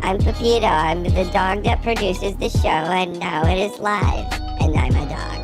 I'm Pepito. I'm the dog that produces the show, and now it is live, and I'm a dog.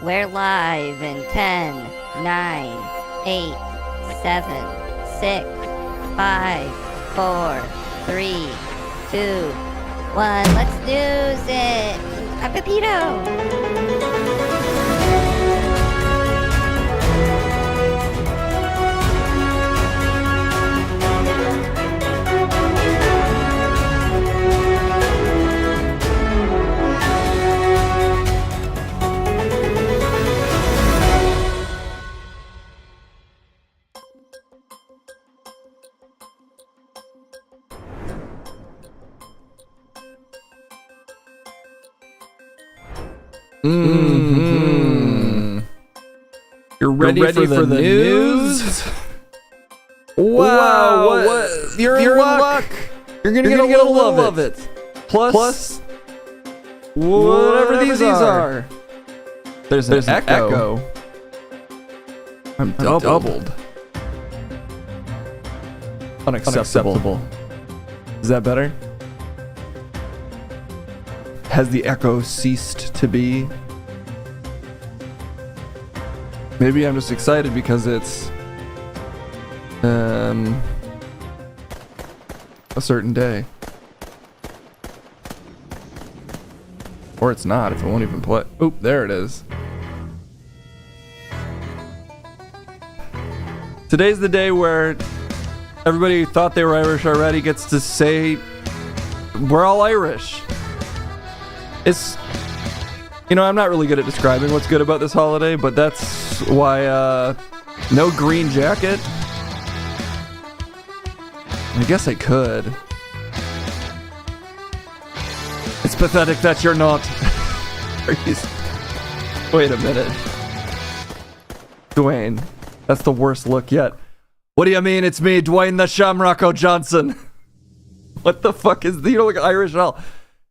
We're live in 10, 9, 8, 7, 6, 5, 4, 3, 2, 1. Let's lose it. A Pepito. Mm-hmm. You're ready for the news? Wow, what? You're in luck. You're gonna get a little of it. Plus whatever these are. There's an echo. I'm doubled. Unacceptable. Is that better? Has the echo ceased to be? Maybe I'm just excited because it's a certain day. Or it's not, if it won't even play. Oop, there it is. Today's the day where everybody who thought they were Irish already gets to say we're all Irish. It's, I'm not really good at describing what's good about this holiday, but that's why, no green jacket. I guess I could. It's pathetic that you're not. Wait a minute. Dwayne, that's the worst look yet. What do you mean it's me, Dwayne the Shamrock O'Johnson? What the fuck is, you don't look Irish at all.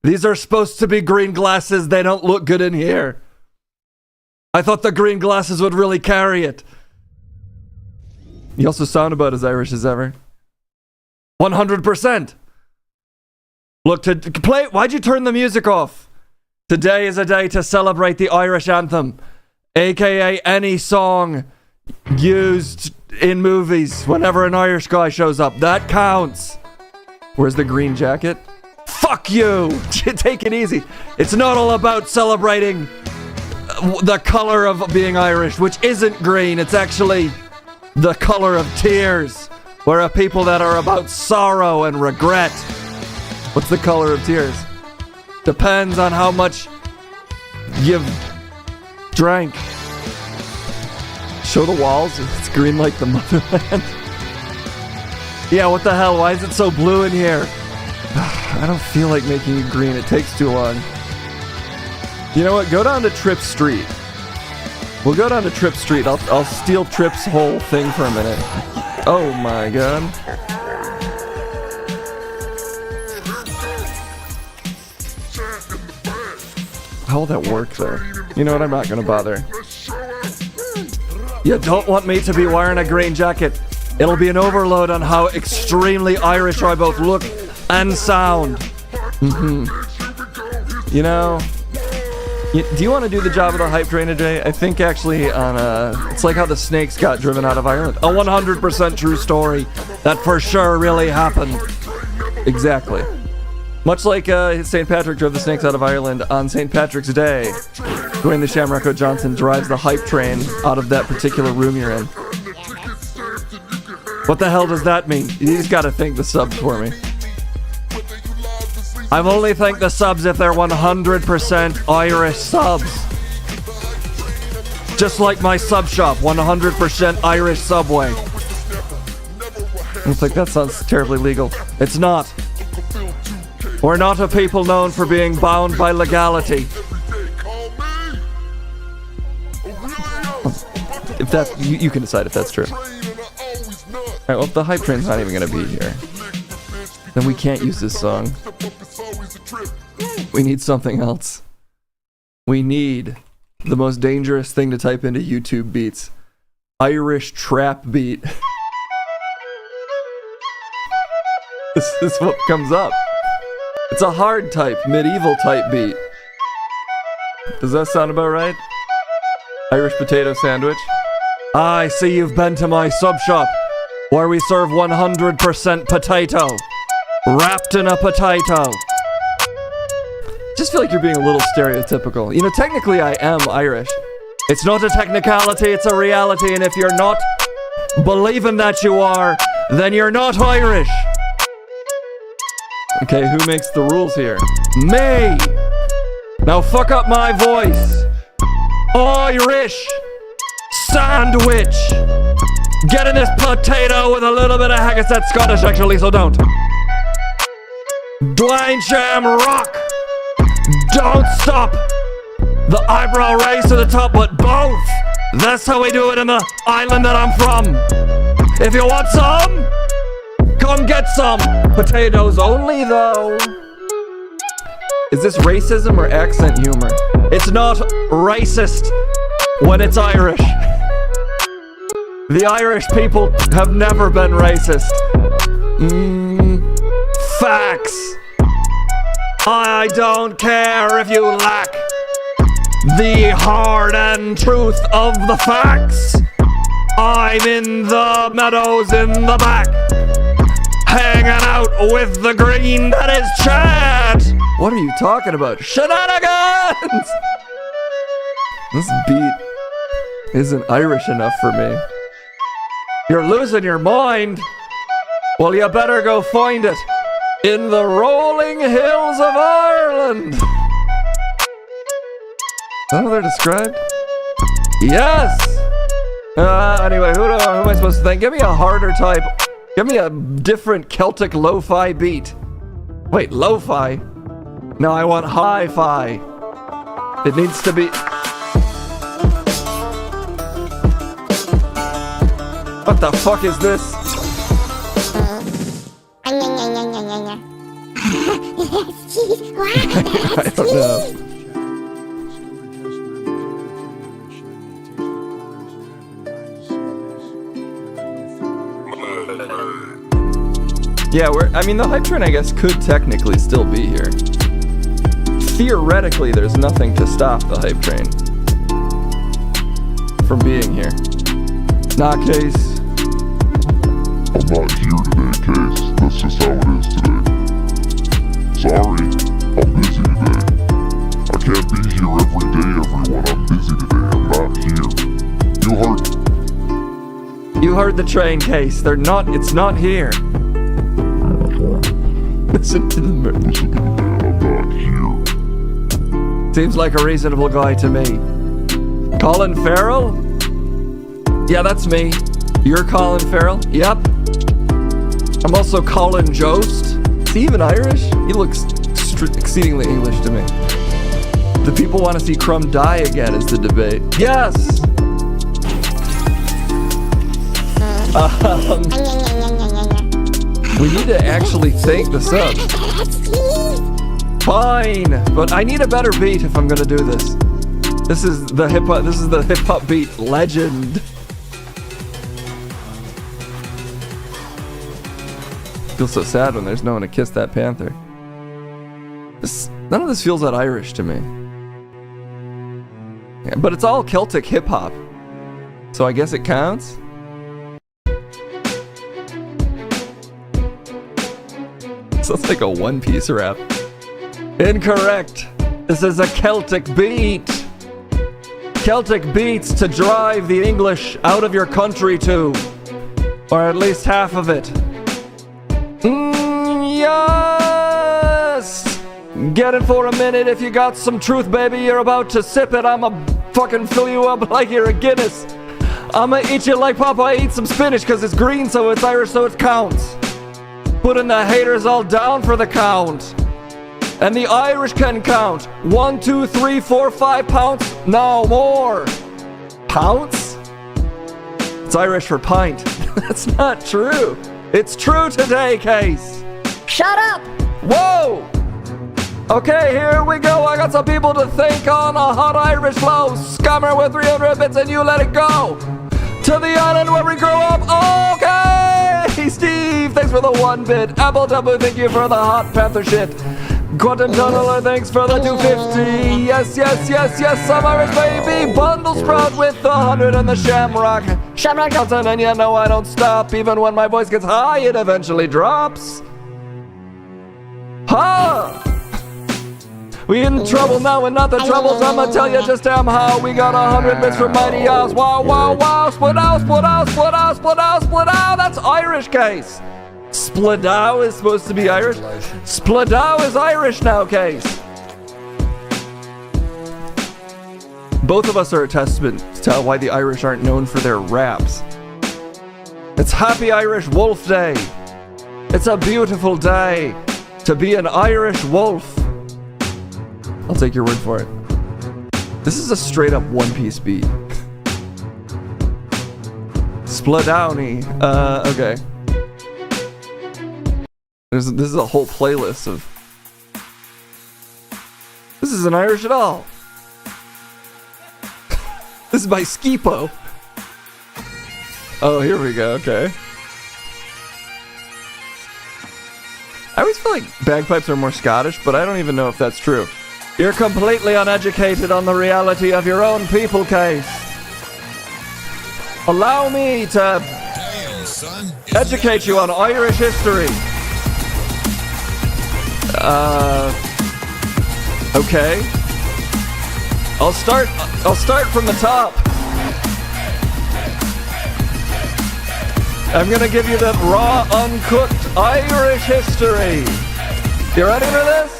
These are supposed to be green glasses. They don't look good in here. I thought the green glasses would really carry it. You also sound about as Irish as ever. 100%. Look, to play. Why'd you turn the music off? Today is a day to celebrate the Irish anthem, aka any song used in movies whenever an Irish guy shows up. That counts. Where's the green jacket? Fuck you! Take it easy. It's not all about celebrating the color of being Irish, which isn't green. It's actually the color of tears. We're a people that are about sorrow and regret. What's the color of tears? Depends on how much you've drank. Show the walls. It's green like the motherland. Yeah, what the hell? Why is it so blue in here? I don't feel like making it green. It takes too long. You know what? Go down to Tripp Street. We'll go down to Tripp Street. I'll steal Tripp's whole thing for a minute. Oh my god. How'll that work there? You know what? I'm not gonna bother. You don't want me to be wearing a green jacket. It'll be an overload on how extremely Irish I both look and sound. You know, do you want to do the job of the hype train today? I think actually it's like how the snakes got driven out of Ireland. A 100% true story. That for sure really happened. Exactly. Much like St. Patrick drove the snakes out of Ireland on St. Patrick's Day, Dwayne the Shamrock O'Johnson drives the hype train out of that particular room you're in. What the hell does that mean? You just gotta thank the subs for me. I've only thanked the subs if they're 100% Irish subs. Just like my sub shop, 100% Irish Subway. It's like that sounds terribly legal. It's not. We're not a people known for being bound by legality. If that's, you can decide if that's true. Alright, well, if the hype train's not even gonna be here, then we can't use this song. We need something else. We need the most dangerous thing to type into YouTube beats. Irish trap beat. This is what comes up. It's a hard type, medieval type beat. Does that sound about right? Irish potato sandwich. I see you've been to my sub shop, where we serve 100% potato, wrapped in a potato. Just feel like you're being a little stereotypical. You know, technically I am Irish. It's not a technicality, it's a reality, and if you're not believing that you are, then you're not Irish. Okay, who makes the rules here? Me! Now fuck up my voice. Irish sandwich. Get in this potato with a little bit of haggis. That's Scottish actually, so don't. Dwayne Shamrock. Don't stop. The eyebrow raised to the top, but both. That's how we do it in the island that I'm from. If you want some, come get some. Potatoes only though. Is this racism or accent humor? It's not racist when it's Irish. The Irish people have never been racist. Facts. I don't care if you lack the hard-earned truth of the facts. I'm in the meadows in the back, hanging out with the green that is Chad. What are you talking about? Shenanigans! This beat isn't Irish enough for me. You're losing your mind? Well, you better go find it in the rolling hills of Ireland. Is that how they're described? Yes! Anyway, who am I supposed to think? Give me a harder type. Give me a different Celtic lo-fi beat. Wait, lo-fi? No, I want hi-fi. It needs to be... What the fuck is this? I don't know. Yeah, the hype train, I guess, could technically still be here. Theoretically, there's nothing to stop the hype train from being here. Nah, Case. I'm not here today, Case. That's just how it is today. Sorry, I'm busy today. I can't be here every day, everyone. I'm busy today. I'm not here. You heard the train, Case. It's not here. Listen to the Listen to me, man. I'm not here. Seems like a reasonable guy to me. Colin Farrell? Yeah, that's me. You're Colin Farrell? Yep. I'm also Colin Jost. Is he even Irish? He looks exceedingly English to me. The people want to see Crumb die again is the debate. Yes! We need to actually thank the subs. Fine, but I need a better beat if I'm gonna do this. This is the hip hop beat legend. Feels so sad when there's no one to kiss that panther. None of this feels that Irish to me. Yeah, but it's all Celtic hip hop, so I guess it counts. Sounds like a One Piece rap. Incorrect. This is a Celtic beat. Celtic beats to drive the English out of your country to, or at least half of it. Yes! Get it for a minute if you got some truth, baby. You're about to sip it. I'ma fucking fill you up like you're a Guinness. I'ma eat you like Popeye eats some spinach, cause it's green, so it's Irish, so it counts. Putting the haters all down for the count. And the Irish can count. 1, 2, 3, 4, 5 pounds. No more. Pounds? It's Irish for pint. That's not true. It's true today, Case. Shut up! Whoa! Okay, here we go. I got some people to thank on a hot Irish flow. Scammer with 300 bits and you let it go. To the island where we grew up. Okay, Steve, thanks for the 1 bit. Apple Taboo, thank you for the hot panther shit. Quentin Tunneler, thanks for the 250. Yes, yes, yes, yes, I'm Irish, baby. Bundle Sprout with the 100 and the Shamrock. Shamrock Johnson, and you know I don't stop. Even when my voice gets high, it eventually drops. Ha! We in trouble now and not the troubles. I'ma tell you just damn how. We got 100 bits from Mighty Oz. Wow, wow, wow. Split out, split out, split out, split out, split out. That's Irish Case. Splidow is supposed to be Irish. Splidow is Irish now, Case. Both of us are a testament to why the Irish aren't known for their raps. It's Happy Irish Wolf Day. It's a beautiful day to be an Irish wolf. I'll take your word for it. This is a straight up One Piece beat. Splidowny. Okay. This is a whole playlist of... This isn't Irish at all. This is by Skipo. Oh, here we go, okay. I always feel like bagpipes are more Scottish, but I don't even know if that's true. You're completely uneducated on the reality of your own people, Case. Allow me to educate you on Irish history. Okay. I'll start from the top. I'm gonna give you that raw, uncooked Irish history. You ready for this?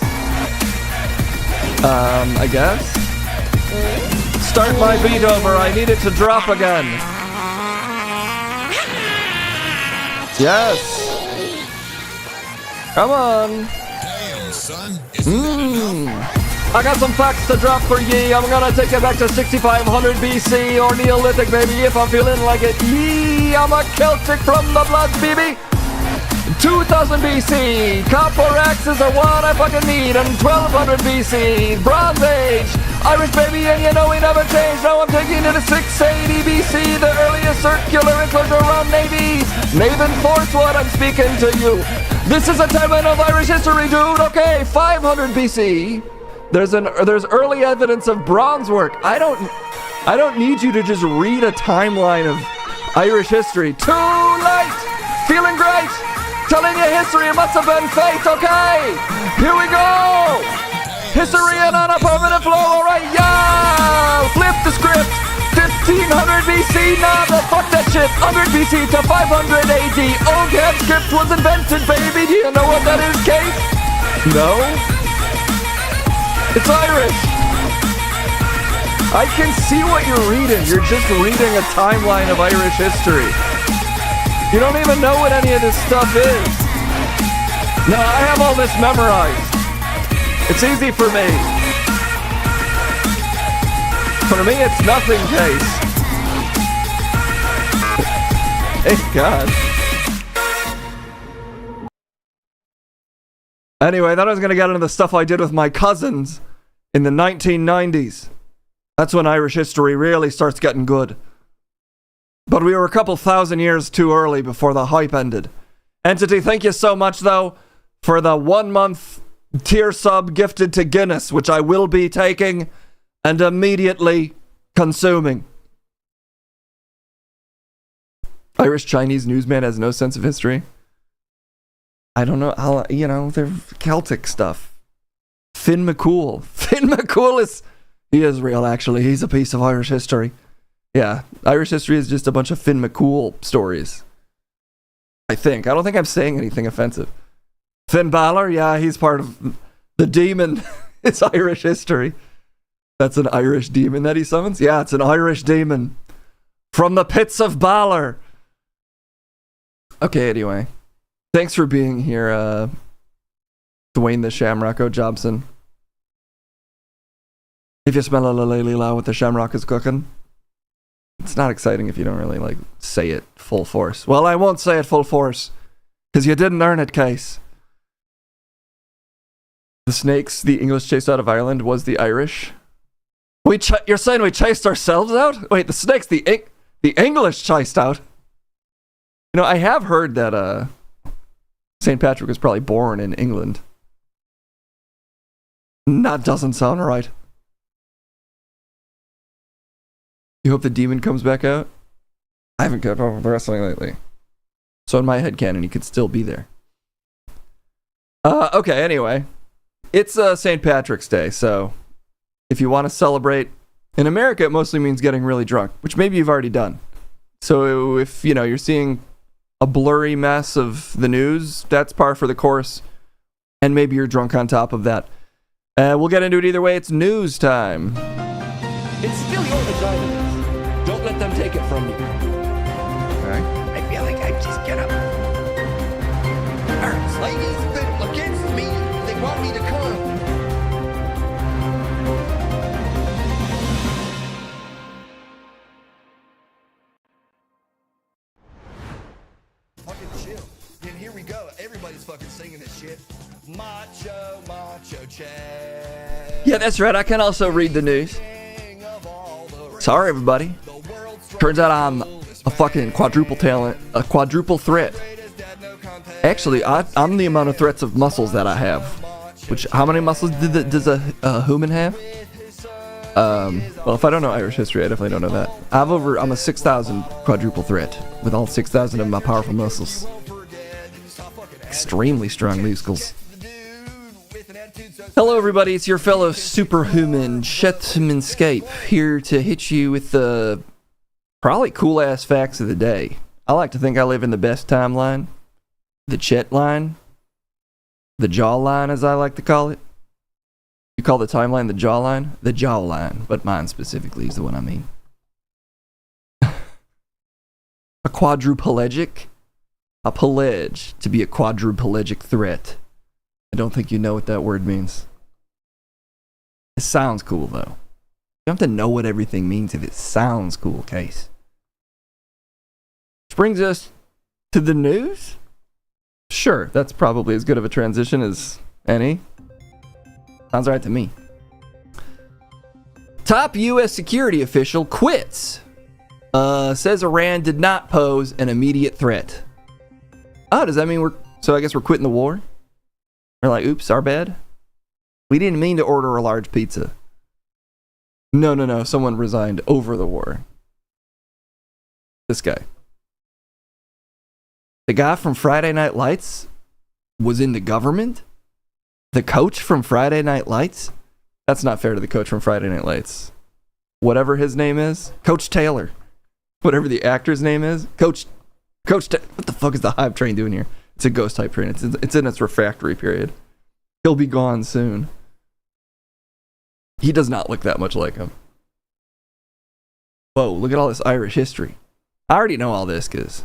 I guess. Start my beat over. I need it to drop again. Yes. Come on. I got some facts to drop for ye. I'm gonna take it back to 6500 BC or Neolithic, baby, if I'm feeling like it. Yee, I'm a Celtic from the blood, baby. 2000 BC, copper axes are what I fucking need. And 1200 BC, Bronze Age, Irish, baby, and you know we never change. Now I'm taking it to 680 BC, the earliest circular enclosure around navies. Maven Force, what I'm speaking to you. This is a timeline of Irish history, dude. Okay, 500 BC. There's early evidence of bronze work. I don't need you to just read a timeline of Irish history. Too late. Feeling great. Telling you history, it must have been fate. Okay, here we go. History and on a permanent flow. All right, yeah. Flip the script. 1500 BC, nah, fuck that shit. 100 BC to 500 AD. Old hand script was invented, baby. Do you know what that is, Kate? No? It's Irish. I can see what you're reading. You're just reading a timeline of Irish history. You don't even know what any of this stuff is. No, I have all this memorized. It's easy for me. For me, it's nothing, Case. Thank God. Anyway, then I was going to get into the stuff I did with my cousins in the 1990s. That's when Irish history really starts getting good. But we were a couple thousand years too early before the hype ended. Entity, thank you so much, though, for the 1 month tier sub gifted to Guinness, which I will be taking and immediately consuming. Irish Chinese newsman has no sense of history. I don't know how, they're Celtic stuff. Finn McCool. Finn McCool he is real, actually. He's a piece of Irish history. Yeah, Irish history is just a bunch of Finn McCool stories. I don't think I'm saying anything offensive. Finn Balor, yeah, he's part of the demon. It's Irish history. That's an Irish demon that he summons? Yeah, it's an Irish demon. From the pits of Balor. Okay, anyway. Thanks for being here, Dwayne the Shamrock O'Jobson. If you smell a lily loud what the shamrock is cooking. It's not exciting if you don't really, say it full force. Well, I won't say it full force, because you didn't earn it, Case. The snakes the English chased out of Ireland was the Irish. You're saying we chased ourselves out? Wait, the snakes the English chased out? I have heard that St. Patrick was probably born in England. That doesn't sound right. You hope the demon comes back out? I haven't kept up with wrestling lately. So in my headcanon, he could still be there. Okay, anyway. It's St. Patrick's Day, so if you want to celebrate, in America it mostly means getting really drunk, which maybe you've already done. So if, you're seeing a blurry mess of the news, that's par for the course, and maybe you're drunk on top of that. We'll get into it either way. It's news time. It's still your vagina. Don't let them take it from you. Okay. I feel like I just get up. Hurts. Ladies that against me, they want me to come. Fucking chill. Then here we go. Everybody's fucking singing this shit. Macho, macho Chad. Yeah, that's right. I can also read the news. Sorry, everybody. Turns out I'm a fucking quadruple talent, a quadruple threat. Actually, I'm the amount of threats of muscles that I have. Which, how many muscles does a human have? Well, if I don't know Irish history, I definitely don't know that. I'm a 6,000 quadruple threat with all 6,000 of my powerful muscles. Extremely strong muscles. Hello, everybody. It's your fellow superhuman Shetmanscape here to hit you with the probably cool-ass facts of the day. I like to think I live in the best timeline, the Chet line, the jaw line, as I like to call it. You call the timeline the jaw line? The jaw line, but mine specifically is the one I mean. A quadruplegic? A pledge to be a quadruplegic threat. I don't think you know what that word means. It sounds cool, though. You don't have to know what everything means if it sounds cool, Case. Which brings us to the news? Sure, that's probably as good of a transition as any. Sounds right to me. Top U.S. security official quits. Says Iran did not pose an immediate threat. Oh, does that mean so I guess we're quitting the war? We're like, oops, our bad? We didn't mean to order a large pizza. No. Someone resigned over the war. This guy. The guy from Friday Night Lights was in the government? The coach from Friday Night Lights? That's not fair to the coach from Friday Night Lights. Whatever his name is. Coach Taylor. Whatever the actor's name is. What the fuck is the hype train doing here? It's a ghost type train. It's in its refractory period. He'll be gone soon. He does not look that much like him. Whoa, look at all this Irish history. I already know all this because,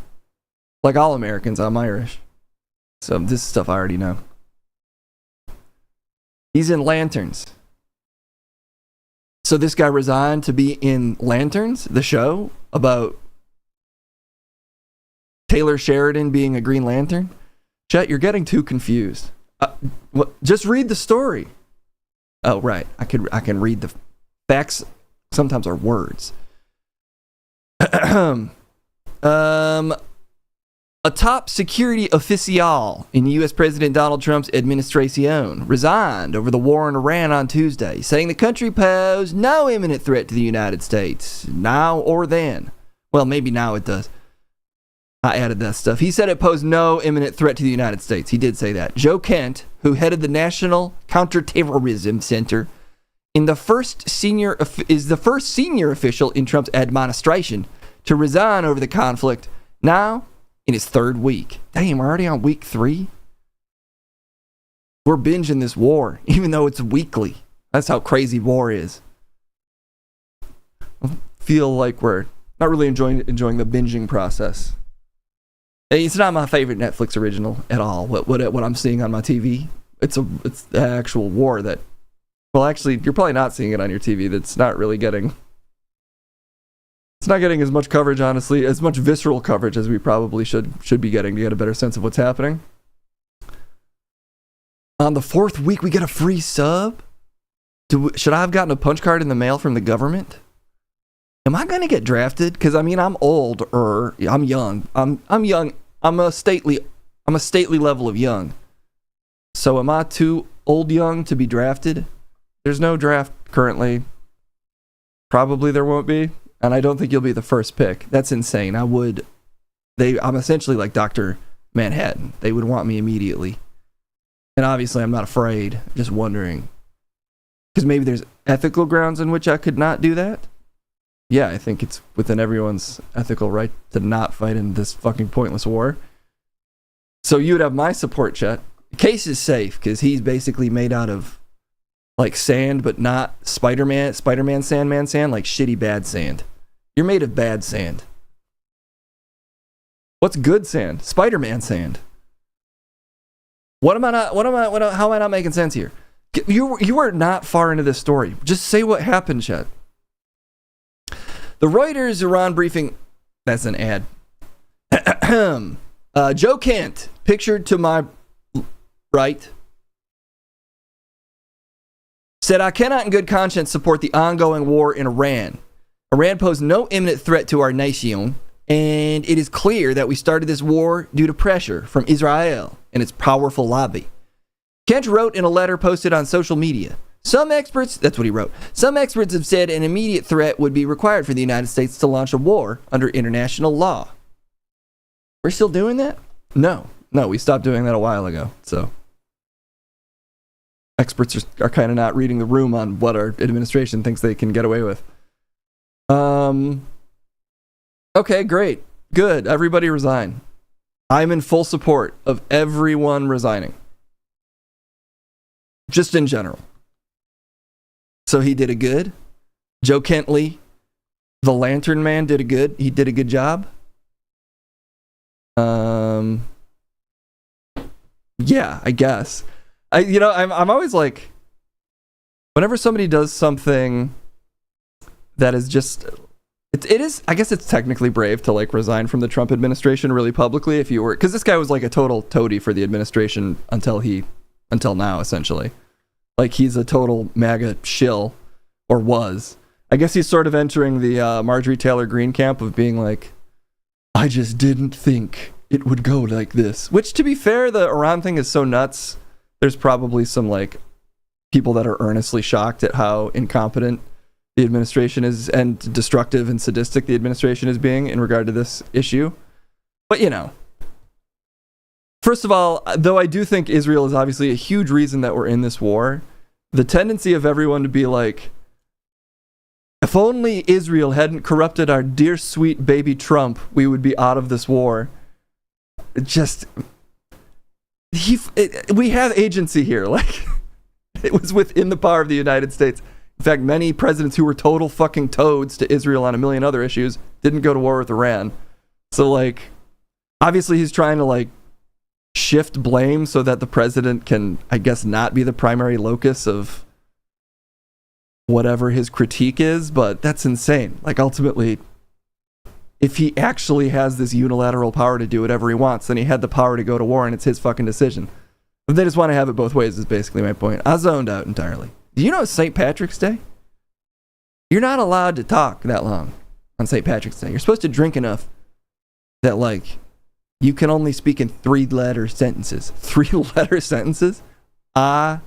like all Americans, I'm Irish. So this stuff I already know. He's in Lanterns. So this guy resigned to be in Lanterns, the show about Taylor Sheridan being a Green Lantern. Chet, you're getting too confused. Just read the story. Oh, right. I can read the facts. Sometimes are words. A top security official in U.S. President Donald Trump's administration resigned over the war in Iran on Tuesday, saying the country posed no imminent threat to the United States, now or then. Well, maybe now it does. I added that stuff. He said it posed no imminent threat to the United States. He did say that. Joe Kent, who headed the National Counterterrorism Center, is the first senior official in Trump's administration to resign over the conflict, now in his third week. Damn, we're already on week 3? We're binging this war, even though it's weekly. That's how crazy war is. I feel like we're not really enjoying the binging process. It's not my favorite Netflix original at all. What I'm seeing on my TV, it's the actual war that. Well, actually, you're probably not seeing it on your TV. That's not really getting. It's not getting as much coverage, honestly, as much visceral coverage as we probably should be getting to get a better sense of what's happening. On the 4th week, we get a free sub. Should I have gotten a punch card in the mail from the government? Am I gonna get drafted? Because I mean, I'm old, or I'm young. I'm young. I'm a stately level of young. So am I too old young to be drafted? There's no draft currently. Probably there won't be. And I don't think you'll be the first pick. That's insane. I'm essentially like Dr. Manhattan. They would want me immediately. And obviously I'm not afraid. I'm just wondering. Because maybe there's ethical grounds in which I could not do that. Yeah, I think it's within everyone's ethical right to not fight in this fucking pointless war. So you would have my support, Chet. The case is safe because he's basically made out of like sand, but not Spider-Man Sandman sand, like shitty bad sand. You're made of bad sand. What's good sand? Spider-Man sand. How am I not making sense here? You are not far into this story. Just say what happened, Chet. The Reuters Iran briefing, that's an ad. Joe Kent, pictured to my right, said, I cannot in good conscience support the ongoing war in Iran. Iran posed no imminent threat to our nation, and it is clear that we started this war due to pressure from Israel and its powerful lobby. Kent wrote in a letter posted on social media, that's what he wrote. Some experts have said an immediate threat would be required for the United States to launch a war under international law. We're still doing that? No, we stopped doing that a while ago. So experts are kind of not reading the room on what our administration thinks they can get away with. Okay, great. Good. Everybody resign. I'm in full support of everyone resigning. Just in general. So he did a good. Joe Kentley, the Lantern Man, he did a good job. Yeah, I guess. I'm always like, whenever somebody does something that is just, it is, I guess it's technically brave to like resign from the Trump administration really publicly if you were, because this guy was like a total toady for the administration until now, essentially. Like he's a total MAGA shill, or was. I guess he's sort of entering the Marjorie Taylor Greene camp of being like, I just didn't think it would go like this. Which, to be fair, the Iran thing is so nuts. There's probably some like people that are earnestly shocked at how incompetent the administration is and destructive and sadistic the administration is being in regard to this issue. But first of all, though I do think Israel is obviously a huge reason that we're in this war, the tendency of everyone to be like, if only Israel hadn't corrupted our dear sweet baby Trump, we would be out of this war. We have agency here. Like, it was within the power of the United States. In fact, many presidents who were total fucking toads to Israel on a million other issues didn't go to war with Iran. So, like, obviously he's trying to, like, shift blame so that the president can, I guess, not be the primary locus of whatever his critique is, but that's insane. Like, ultimately, if he actually has this unilateral power to do whatever he wants, then he had the power to go to war, and it's his fucking decision. But they just want to have it both ways, is basically my point. I zoned out entirely. Do you know it's St. Patrick's Day? You're not allowed to talk that long on St. Patrick's Day. You're supposed to drink enough that, like, you can only speak in 3-letter sentences. 3-letter sentences? I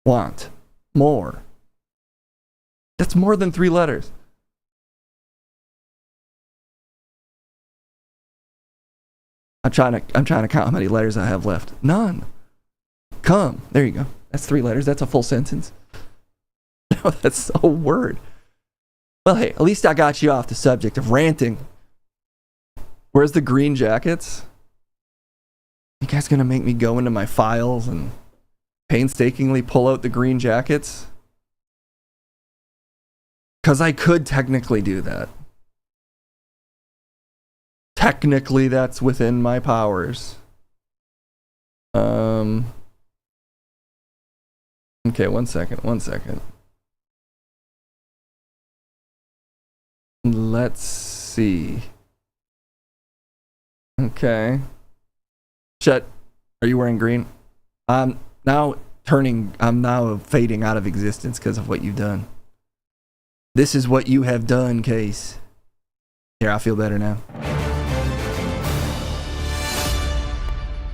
want more. That's more than 3 letters. I'm trying to count how many letters I have left. None. Come. There you go. That's 3 letters. That's a full sentence. No, that's a word. Well, hey, at least I got you off the subject of ranting. Where's the green jackets? You guys gonna make me go into my files and painstakingly pull out the green jackets? Because I could technically do that. Technically, that's within my powers. Okay, one second. Let's see. Okay. Chet, are you wearing green? I'm now fading out of existence because of what you've done. This is what you have done, Case. Here, I feel better now.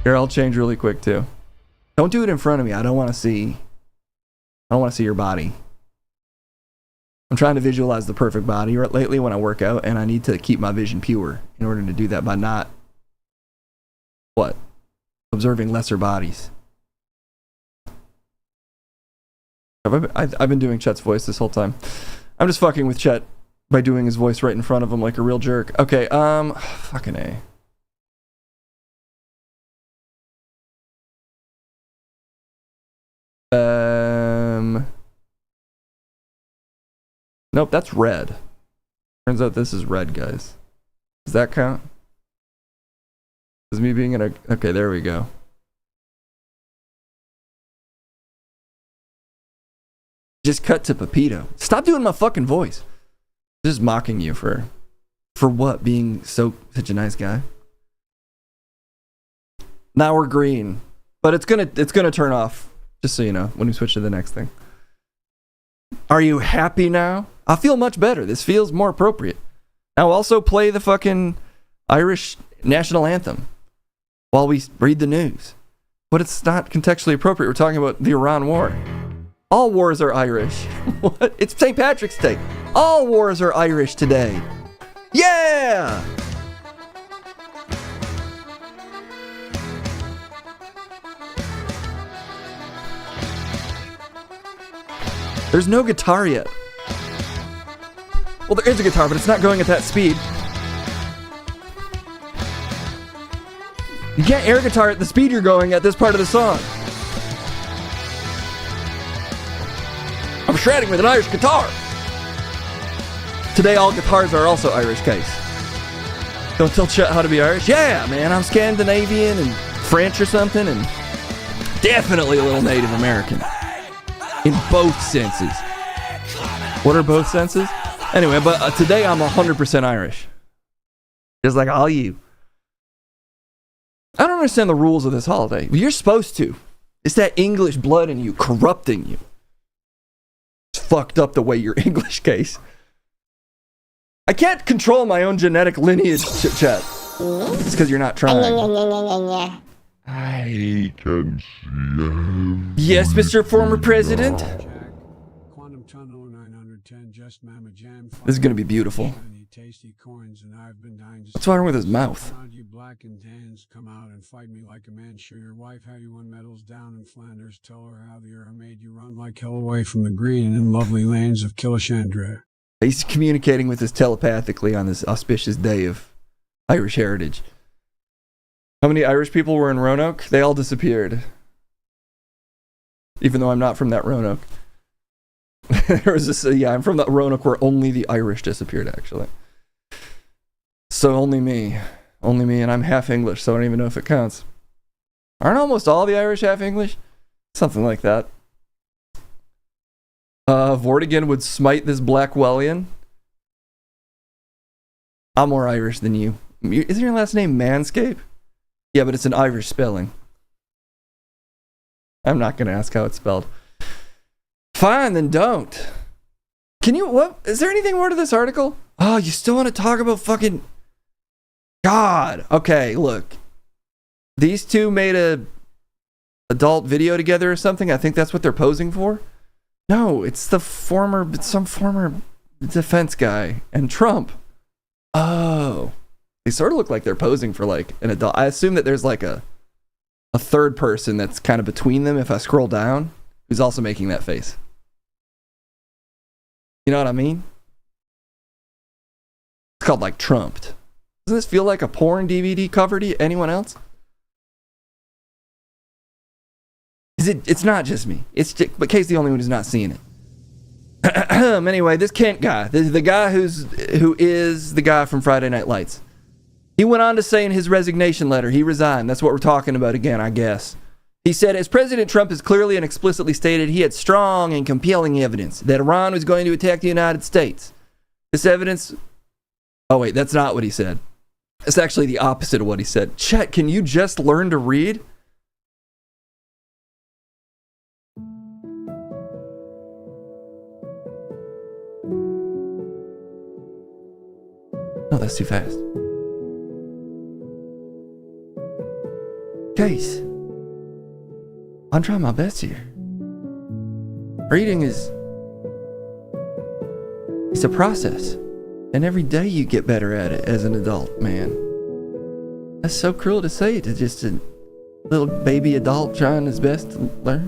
Here, I'll change really quick, too. Don't do it in front of me. I don't want to see I don't want to see your body. I'm trying to visualize the perfect body lately when I work out, and I need to keep my vision pure in order to do that by not, what? Observing lesser bodies. I've been doing Chet's voice this whole time. I'm just fucking with Chet by doing his voice right in front of him like a real jerk. Okay, fucking A. Nope, that's red. Turns out this is red, guys. Does that count? Is me being in a... Okay, there we go. Just cut to Pepito. Stop doing my fucking voice. Just mocking you for what? Being such a nice guy. Now we're green. But it's gonna turn off, just so you know, when we switch to the next thing. Are you happy now? I feel much better. This feels more appropriate. Now also play the fucking Irish national anthem while we read the news. But it's not contextually appropriate. We're talking about the Iran war. All wars are Irish. What? It's St. Patrick's Day. All wars are Irish today. Yeah! There's no guitar yet. Well, there is a guitar, but it's not going at that speed. You can't air guitar at the speed you're going at this part of the song. I'm shredding with an Irish guitar. Today, all guitars are also Irish, guys. Don't tell Chet how to be Irish. Yeah, man, I'm Scandinavian and French or something, and definitely a little Native American. In both senses. What are both senses? Anyway, but today I'm 100% Irish. Just like all you. I don't understand the rules of this holiday. You're supposed to. It's that English blood in you corrupting you. It's fucked up the way you're English, Case. I can't control my own genetic lineage, Chet. It's because you're not trying. I can see Yes, Mr. Former President. This is going to be beautiful. What's wrong with his mouth? Black and tans, come out and fight me like a man. Show your wife how you won medals down in Flanders. Tell her how the era made you run like hell away from the green and lovely lanes of Killishandra. He's communicating with us telepathically on this auspicious day of Irish heritage. How many Irish people were in Roanoke? They all disappeared. Even though I'm not from that Roanoke. There was this, I'm from that Roanoke where only the Irish disappeared, actually. So only me, and I'm half English, so I don't even know if it counts. Aren't almost all the Irish half English? Something like that. Vortigern would smite this Black Wellion. I'm more Irish than you. Isn't your last name Manscape? Yeah, but it's an Irish spelling. I'm not going to ask how it's spelled. Fine, then don't. Can you, what? Is there anything more to this article? Oh, you still want to talk about fucking... God. Okay, look. These two made a adult video together or something. I think that's what they're posing for. No, it's some former defense guy and Trump. Oh. They sort of look like they're posing for like an adult. I assume that there's like a third person that's kind of between them if I scroll down, who's also making that face. You know what I mean? It's called like Trumped. Doesn't this feel like a porn DVD cover to anyone else? It's not just me. But Kate's the only one who's not seeing it. Anyway, this Kent guy, the guy who is the guy from Friday Night Lights. He went on to say in his resignation letter, he resigned. That's what we're talking about again, I guess. He said, as President Trump has clearly and explicitly stated, he had strong and compelling evidence that Iran was going to attack the United States. This evidence... Oh, wait, that's not what he said. It's actually the opposite of what he said. Chet, can you just learn to read? No, that's too fast. Case, I'm trying my best here. Reading is... it's a process. And every day you get better at it as an adult, man. That's so cruel to say to just a little baby adult trying his best to learn.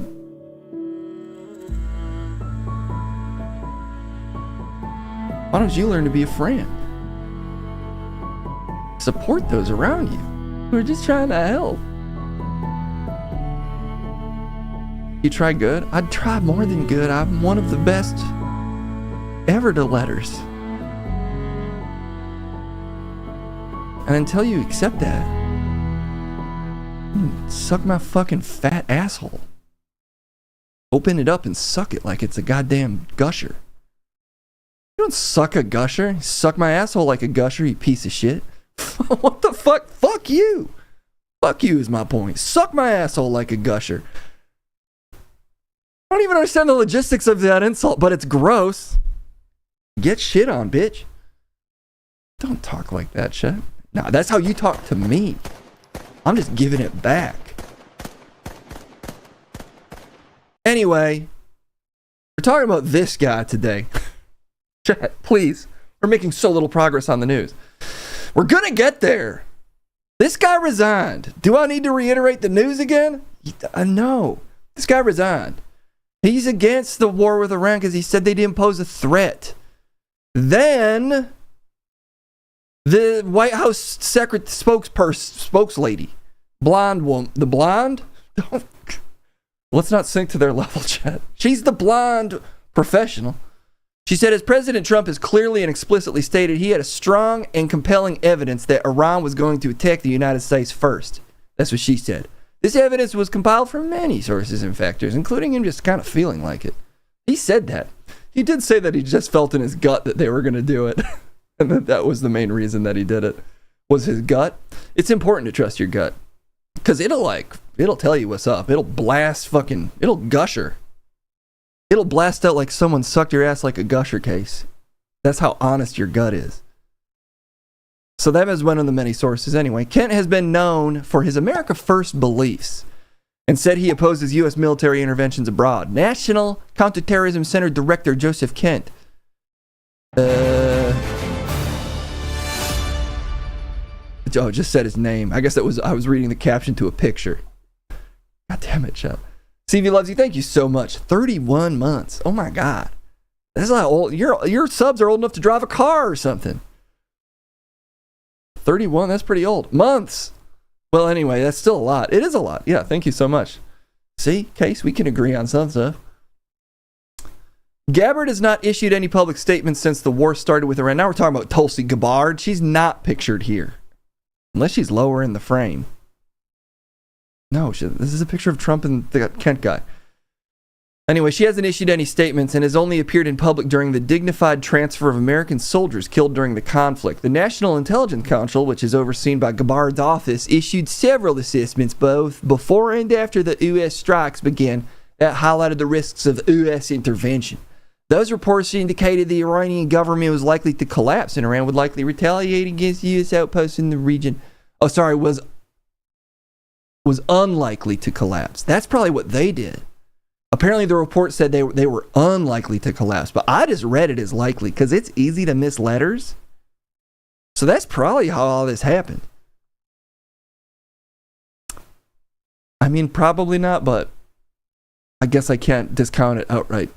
Why don't you learn to be a friend? Support those around you who are just trying to help. You try good? I'd try more than good. I'm one of the best ever to letters. And until you accept that, suck my fucking fat asshole. Open it up and suck it like it's a goddamn gusher. You don't suck a gusher. Suck my asshole like a gusher, you piece of shit. What the fuck? Fuck you. Fuck you is my point. Suck my asshole like a gusher. I don't even understand the logistics of that insult, but it's gross. Get shit on, bitch. Don't talk like that, shit. Nah, that's how you talk to me. I'm just giving it back. Anyway, we're talking about this guy today. Chat, please. We're making so little progress on the news. We're gonna get there. This guy resigned. Do I need to reiterate the news again? No. This guy resigned. He's against the war with Iran because he said they didn't pose a threat. Then the White House spokeslady, blonde woman, the blonde? Let's not sink to their level, chat. She's the blonde professional. She said, as President Trump has clearly and explicitly stated, he had a strong and compelling evidence that Iran was going to attack the United States first. That's what she said. This evidence was compiled from many sources and factors, including him just kind of feeling like it. He said that. He did say that he just felt in his gut that they were going to do it. And that was the main reason that he did it, was his gut. It's important to trust your gut. Because it'll tell you what's up. It'll gusher. It'll blast out like someone sucked your ass like a gusher case. That's how honest your gut is. So that is one of the many sources anyway. Kent has been known for his America First beliefs and said he opposes U.S. military interventions abroad. National Counterterrorism Center Director Joseph Kent. Oh, it just said his name. I guess I was reading the caption to a picture. God damn it, Chuck. CV loves you. Thank you so much. 31 months. Oh my God. That's not old. Your subs are old enough to drive a car or something. 31, that's pretty old. Months. Well, anyway, that's still a lot. It is a lot. Yeah, thank you so much. See, Case, we can agree on some stuff. Gabbard has not issued any public statements since the war started with Iran. Now we're talking about Tulsi Gabbard. She's not pictured here. Unless she's lower in the frame. No, this is a picture of Trump and the Kent guy. Anyway, she hasn't issued any statements and has only appeared in public during the dignified transfer of American soldiers killed during the conflict. The National Intelligence Council, which is overseen by Gabbard's office, issued several assessments both before and after the U.S. strikes began that highlighted the risks of U.S. intervention. Those reports indicated the Iranian government was likely to collapse and Iran would likely retaliate against U.S. outposts in the region. Was unlikely to collapse. That's probably what they did. Apparently the report said they were unlikely to collapse, but I just read it as likely because it's easy to miss letters. So that's probably how all this happened. I mean, probably not, but I guess I can't discount it outright,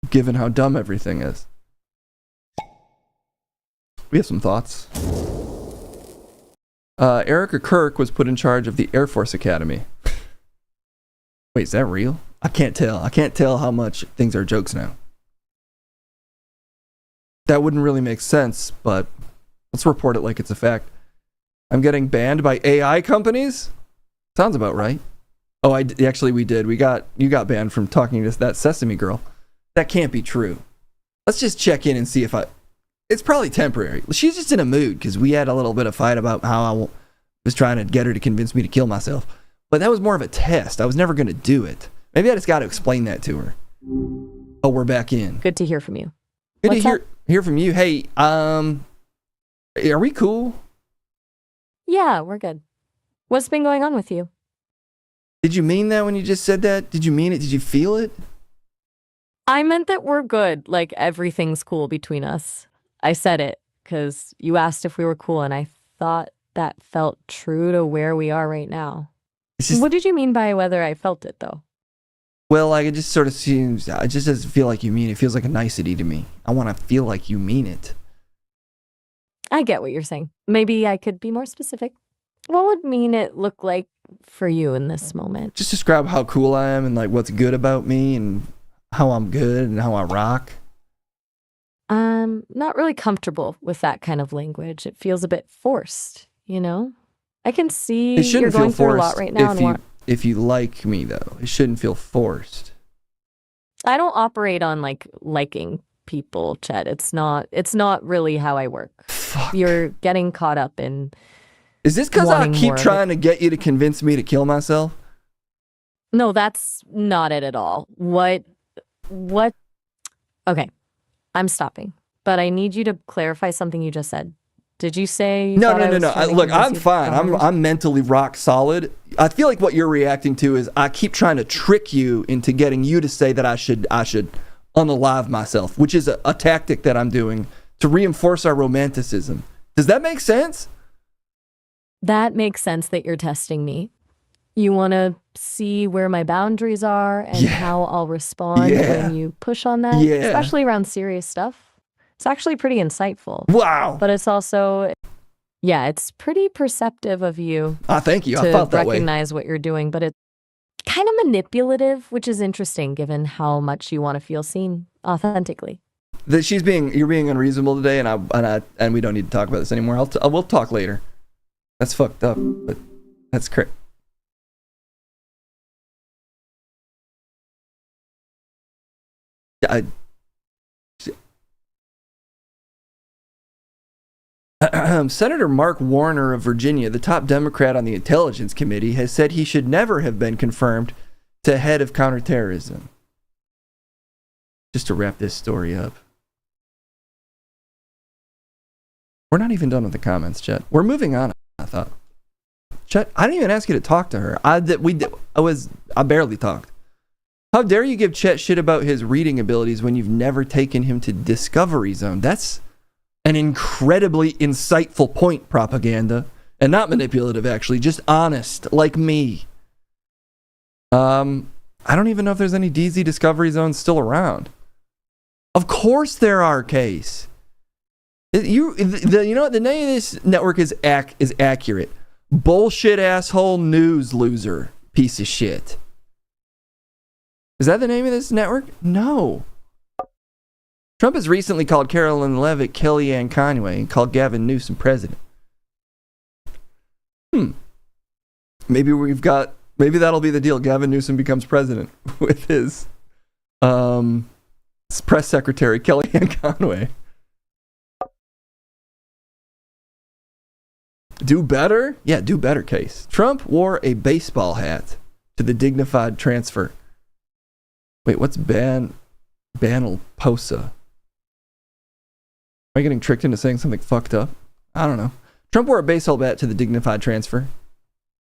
given how dumb everything is. We have some thoughts. Erica Kirk was put in charge of the Air Force Academy. Wait, is that real? I can't tell. I can't tell how much things are jokes now. That wouldn't really make sense, but let's report it like it's a fact. I'm getting banned by AI companies? Sounds about right. Oh, actually we did. You got banned from talking to that Sesame girl. That can't be true. Let's just check in and see if it's probably temporary. She's just in a mood because we had a little bit of fight about how I was trying to get her to convince me to kill myself. But that was more of a test. I was never going to do it. Maybe I just got to explain that to her. Oh, we're back in. Good to hear from you. Good to hear from you. Hey, are we cool? Yeah, we're good. What's been going on with you? Did you mean that when you just said that? Did you mean it? Did you feel it? I meant that we're good. Like, everything's cool between us. I said it because you asked if we were cool, and I thought that felt true to where we are right now. It's just, What did you mean by whether I felt it, though? well, like, it just sort of seems, it just doesn't feel like you mean it. It feels like a nicety to me. I want to feel like you mean it. I get what you're saying. Maybe I could be more specific. What would mean it look like for you in this moment? Just describe how cool I am and, like, what's good about me and how I'm good and how I rock. I'm not really comfortable with that kind of language. It feels a bit forced, you know? I can see It shouldn't you're feel going through a lot forced right now. if you like me, though. It shouldn't feel forced. I don't operate on like liking people, Chet. It's not really how I work. Fuck. You're getting caught up in. Is this because I wanting keep more of it. trying to get you to convince me to kill myself? No, that's not it at all. What? Okay, I'm stopping. But I need you to clarify something you just said. Did you say? No. Look, Look, I'm fine. I'm mentally rock solid. I feel like what you're reacting to is I keep trying to trick you into getting you to say that I should unalive myself, which is a tactic that I'm doing to reinforce our romanticism. Does that make sense? That makes sense that you're testing me. You want to see where my boundaries are and how I'll respond when you push on that, especially around serious stuff. It's actually pretty insightful. Wow. But it's also, it's pretty perceptive of you. Thank you. To I felt that way. recognize what you're doing, but it's kind of manipulative, which is interesting given how much you want to feel seen authentically. That you're being unreasonable today, and we don't need to talk about this anymore. We'll talk later. That's fucked up, but that's crazy. Senator Mark Warner of Virginia, the top Democrat on the Intelligence Committee, has said he should never have been confirmed to head of counterterrorism. Just to wrap this story up. We're not even done with the comments, Chet. We're moving on, I thought. Chet, I didn't even ask you to talk to her. I barely talked. How dare you give Chet shit about his reading abilities when you've never taken him to Discovery Zone? That's an incredibly insightful point, propaganda. And not manipulative, actually. Just honest, like me. I don't even know if there's any DZ Discovery Zones still around. Of course there are, Case. You know what? The name of this network is accurate. Bullshit asshole news loser piece of shit. Is that the name of this network? No. Trump has recently called Carolyn Levitt Kellyanne Conway and called Gavin Newsom president. Maybe that'll be the deal. Gavin Newsom becomes president with his press secretary, Kellyanne Conway. Do better? Yeah, do better, Case. Trump wore a baseball hat to the dignified transfer. Wait, what's Banal Posa? Am I getting tricked into saying something fucked up? I don't know. Trump wore a baseball bat to the dignified transfer.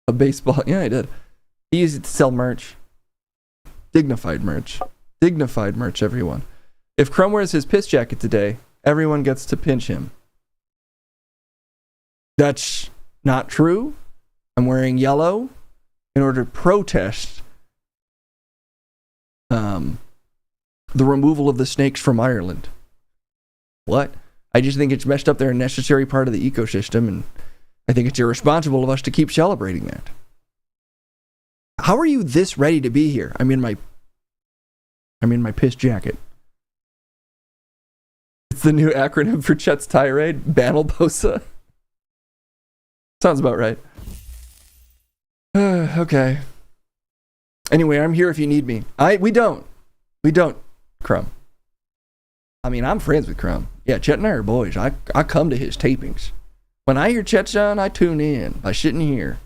A baseball, yeah, he did. He used it to sell merch. Dignified merch. Dignified merch, everyone. If Crumb wears his piss jacket today, everyone gets to pinch him. That's not true. I'm wearing yellow in order to protest the removal of the snakes from Ireland. What? I just think it's messed up. They're a necessary part of the ecosystem, and I think it's irresponsible of us to keep celebrating that. How are you this ready to be here? I'm in my piss jacket. It's the new acronym for Chet's tirade. Banalbosa. Sounds about right. Okay. Anyway, I'm here if you need me. We don't, Crumb. I mean, I'm friends with Crumb. Yeah, Chet and I are boys. I come to his tapings. When I hear Chet's on, I tune in. I shouldn't hear.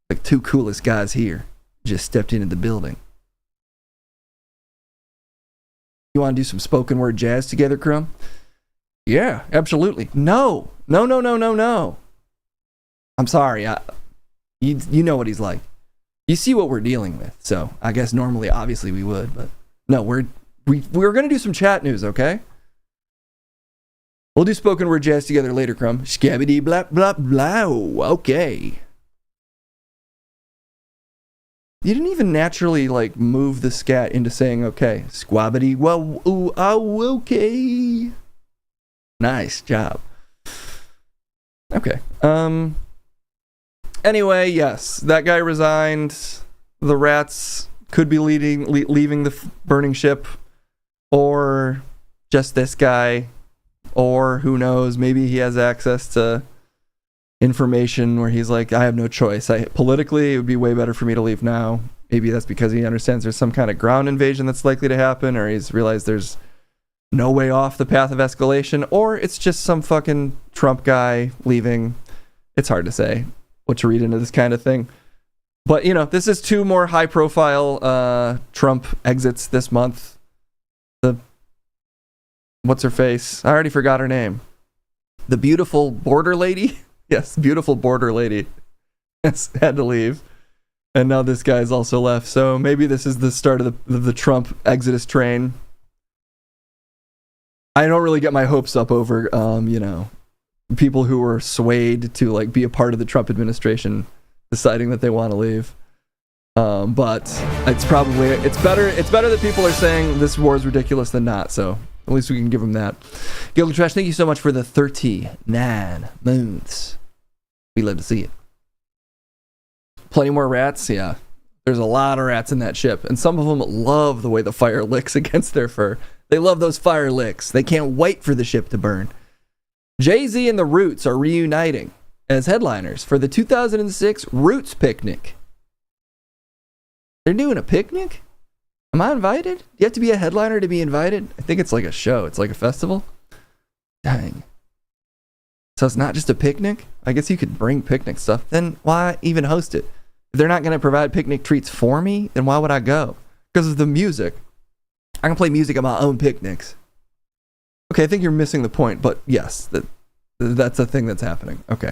Like two coolest guys here just stepped into the building. You want to do some spoken word jazz together, Crumb? Yeah, absolutely. No. I'm sorry. You know what he's like. You see what we're dealing with. So I guess normally, obviously, we would, but no, we're gonna do some chat news, okay? We'll do spoken word jazz together later, Crumb. Scabbity blah blah blah. Okay. You didn't even naturally like move the scat into saying okay. Squabbity well ooh oh okay. Nice job. Okay. Anyway, yes, that guy resigned. The rats could be leaving the burning ship, or just this guy. Or who knows, maybe he has access to information where he's like, I have no choice. Politically, it would be way better for me to leave now. Maybe that's because he understands there's some kind of ground invasion that's likely to happen, or he's realized there's no way off the path of escalation, or it's just some fucking Trump guy leaving. It's hard to say what to read into this kind of thing. But, you know, this is 2 more high-profile Trump exits this month. What's her face? I already forgot her name. The beautiful border lady? Yes, beautiful border lady has had to leave. And now this guy's also left. So maybe this is the start of the Trump exodus train. I don't really get my hopes up over, you know, people who were swayed to like be a part of the Trump administration deciding that they want to leave. But it's better that people are saying this war is ridiculous than not. So at least we can give them that. Gilder Trash, thank you so much for the 39 moons. We love to see it. Plenty more rats? Yeah. There's a lot of rats in that ship. And some of them love the way the fire licks against their fur. They love those fire licks. They can't wait for the ship to burn. Jay-Z and the Roots are reuniting as headliners for the 2006 Roots Picnic. They're doing a picnic? Am I invited? Do you have to be a headliner to be invited? I think it's like a show. It's like a festival. Dang. So it's not just a picnic? I guess you could bring picnic stuff. Then why even host it? If they're not going to provide picnic treats for me, then why would I go? Because of the music. I can play music at my own picnics. Okay, I think you're missing the point, but yes, that's a thing that's happening. Okay.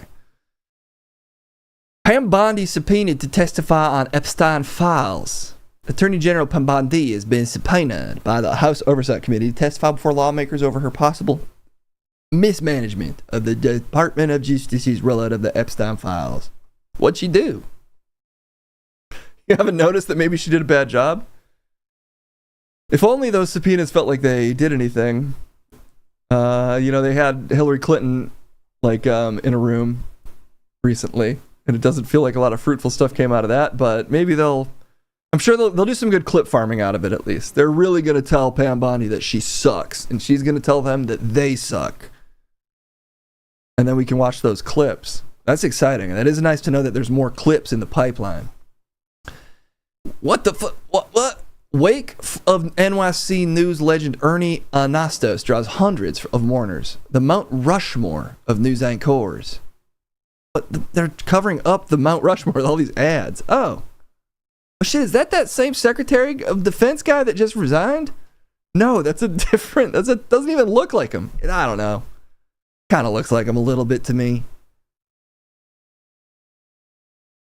Pam Bondi subpoenaed to testify on Epstein files. Attorney General Pam Bondi has been subpoenaed by the House Oversight Committee to testify before lawmakers over her possible mismanagement of the Department of Justice's rollout of the Epstein files. What'd she do? You haven't noticed that maybe she did a bad job? If only those subpoenas felt like they did anything. You know, they had Hillary Clinton like in a room recently, and it doesn't feel like a lot of fruitful stuff came out of that, but maybe I'm sure they'll do some good clip farming out of it at least. They're really going to tell Pam Bondi that she sucks, and she's going to tell them that they suck. And then we can watch those clips. That's exciting. And that is nice to know that there's more clips in the pipeline. What the fuck? What? Wake of NYC news legend Ernie Anastos draws hundreds of mourners. The Mount Rushmore of news anchors. But they're covering up the Mount Rushmore with all these ads. Oh shit, is that same Secretary of Defense guy that just resigned? No, doesn't even look like him. I don't know. Kind of looks like him a little bit to me.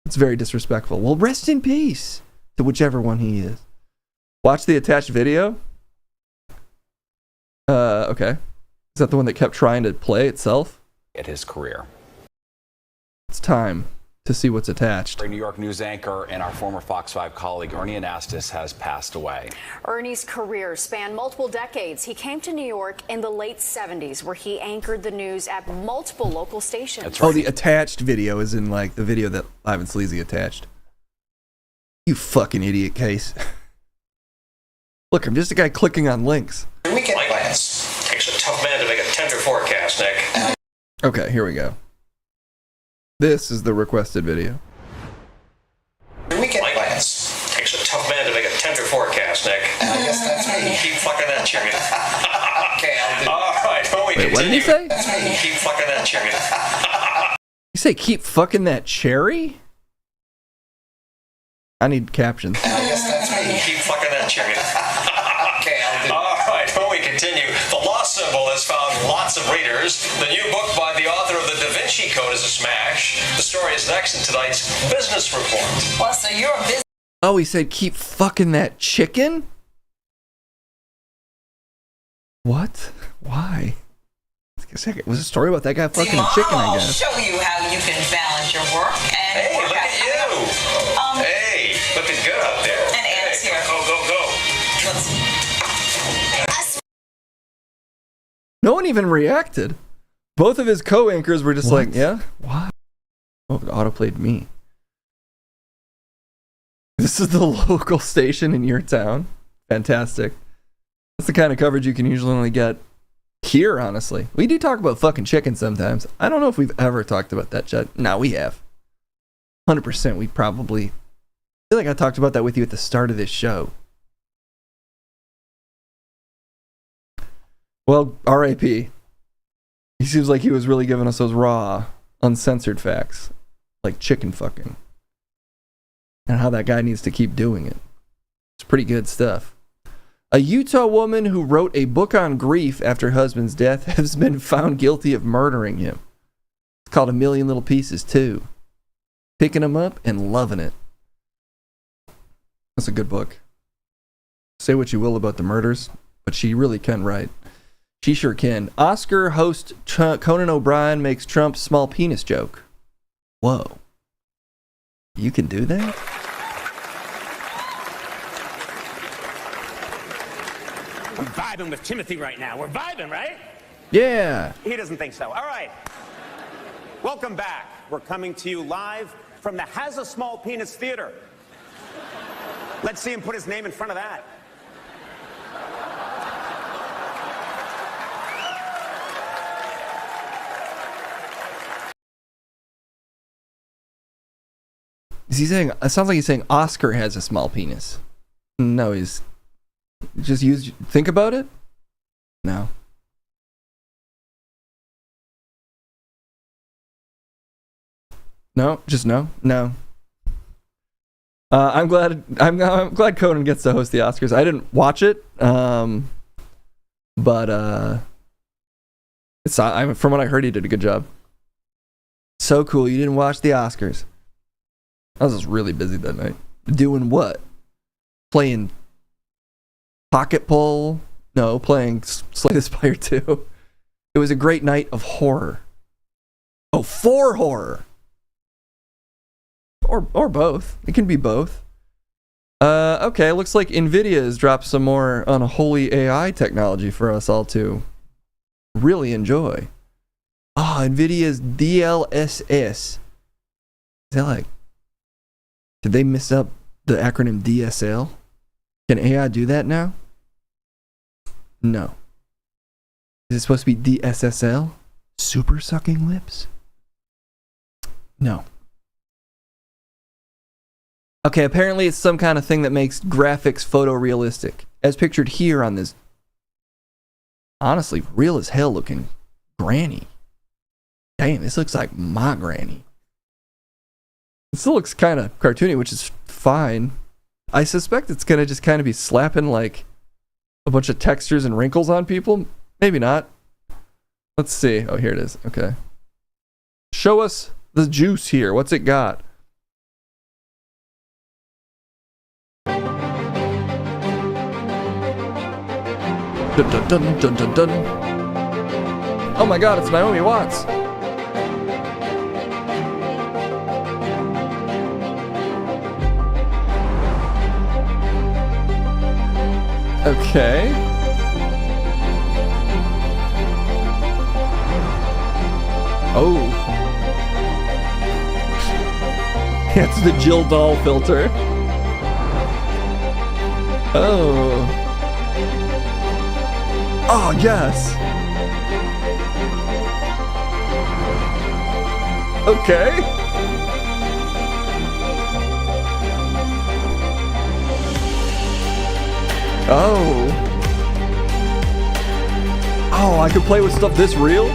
It's very disrespectful. Well, rest in peace to whichever one he is. Watch the attached video. Okay. Is that the one that kept trying to play itself? At his career. It's time to see what's attached. New York news anchor and our former Fox 5 colleague Ernie Anastos has passed away. Ernie's career spanned multiple decades. He came to New York in the late 70s, where he anchored the news at multiple local stations. That's right. Oh, the attached video is in like the video that Ivan Sleazy attached. You fucking idiot, Case. Look, I'm just a guy clicking on links. Weekend plans. Takes a tough man to make a tender forecast, Nick. Okay, here we go. This is the requested video. Weekend plans. Takes a tough man to make a tender forecast, Nick. I guess that's me. Keep fucking that chicken. Okay, I'll do it. All right, when we Wait, what did he say? That's me. Keep fucking that chicken. You say keep fucking that cherry? I need captions. I guess that's me. Keep fucking that chicken. Okay, I'll do it. All right, when we continue, the loss of Symbol has found lots of readers. The new book by the author of The Da Vinci Code is a smash. The story is next in tonight's Business Report. Well, so you're a business. Oh, he said keep fucking that chicken? What? Why? Was a story about that guy fucking a chicken, I guess. I'll show you how you can balance your work and Hey, work look out. at you. Hey, looking good out there. And Anna's here. Go, go, go. No one even reacted. Both of his co-anchors were just like, yeah? What? Oh, it autoplayed me. This is the local station in your town. Fantastic. That's the kind of coverage you can usually only get here, honestly. We do talk about fucking chicken sometimes. I don't know if we've ever talked about that, Chad. No, we have. 100% we probably... I feel like I talked about that with you at the start of this show. Well, R.I.P. He seems like he was really giving us those raw, uncensored facts. Like chicken fucking. And how that guy needs to keep doing it. It's pretty good stuff. A Utah woman who wrote a book on grief after her husband's death has been found guilty of murdering him. It's called A Million Little Pieces, too. Picking him up and loving it. That's a good book. Say what you will about the murders, but she really can write. She sure can. Oscar host Conan O'Brien makes Trump's small penis joke. Whoa. You can do that? I'm vibing with Timothy right now. We're vibing, right? Yeah. He doesn't think so. All right. Welcome back. We're coming to you live from the Has a Small Penis Theater. Let's see him put his name in front of that. Is he saying, it sounds like he's saying Oscar has a small penis. No, he's just think about it? No. No, just no. No. I'm glad Conan gets to host the Oscars. I didn't watch it, but from what I heard, he did a good job. So cool, you didn't watch the Oscars. I was just really busy that night. Doing what? Playing pocket pull? No, playing Slay the Spire 2. It was a great night of horror. Oh, for horror. Or both. It can be both. Okay, looks like NVIDIA has dropped some more unholy AI technology for us all to really enjoy. NVIDIA's DLSS. Is that like... Did they miss up the acronym DSL? Can AI do that now? No. Is it supposed to be DSSL? Super sucking lips? No. Okay, apparently it's some kind of thing that makes graphics photorealistic, as pictured here on this, honestly, real as hell looking granny. Damn, this looks like my granny. It still looks kind of cartoony, which is fine. I suspect it's going to just kind of be slapping like a bunch of textures and wrinkles on people. Maybe not. Let's see. Oh, here it is. Okay. Show us the juice here. What's it got? Dun, dun, dun, dun, dun, dun. Oh my god, it's Naomi Watts. Okay. Oh. It's the Jill Doll filter. Oh. Oh, yes. Okay. Oh. Oh, I could play with stuff this real?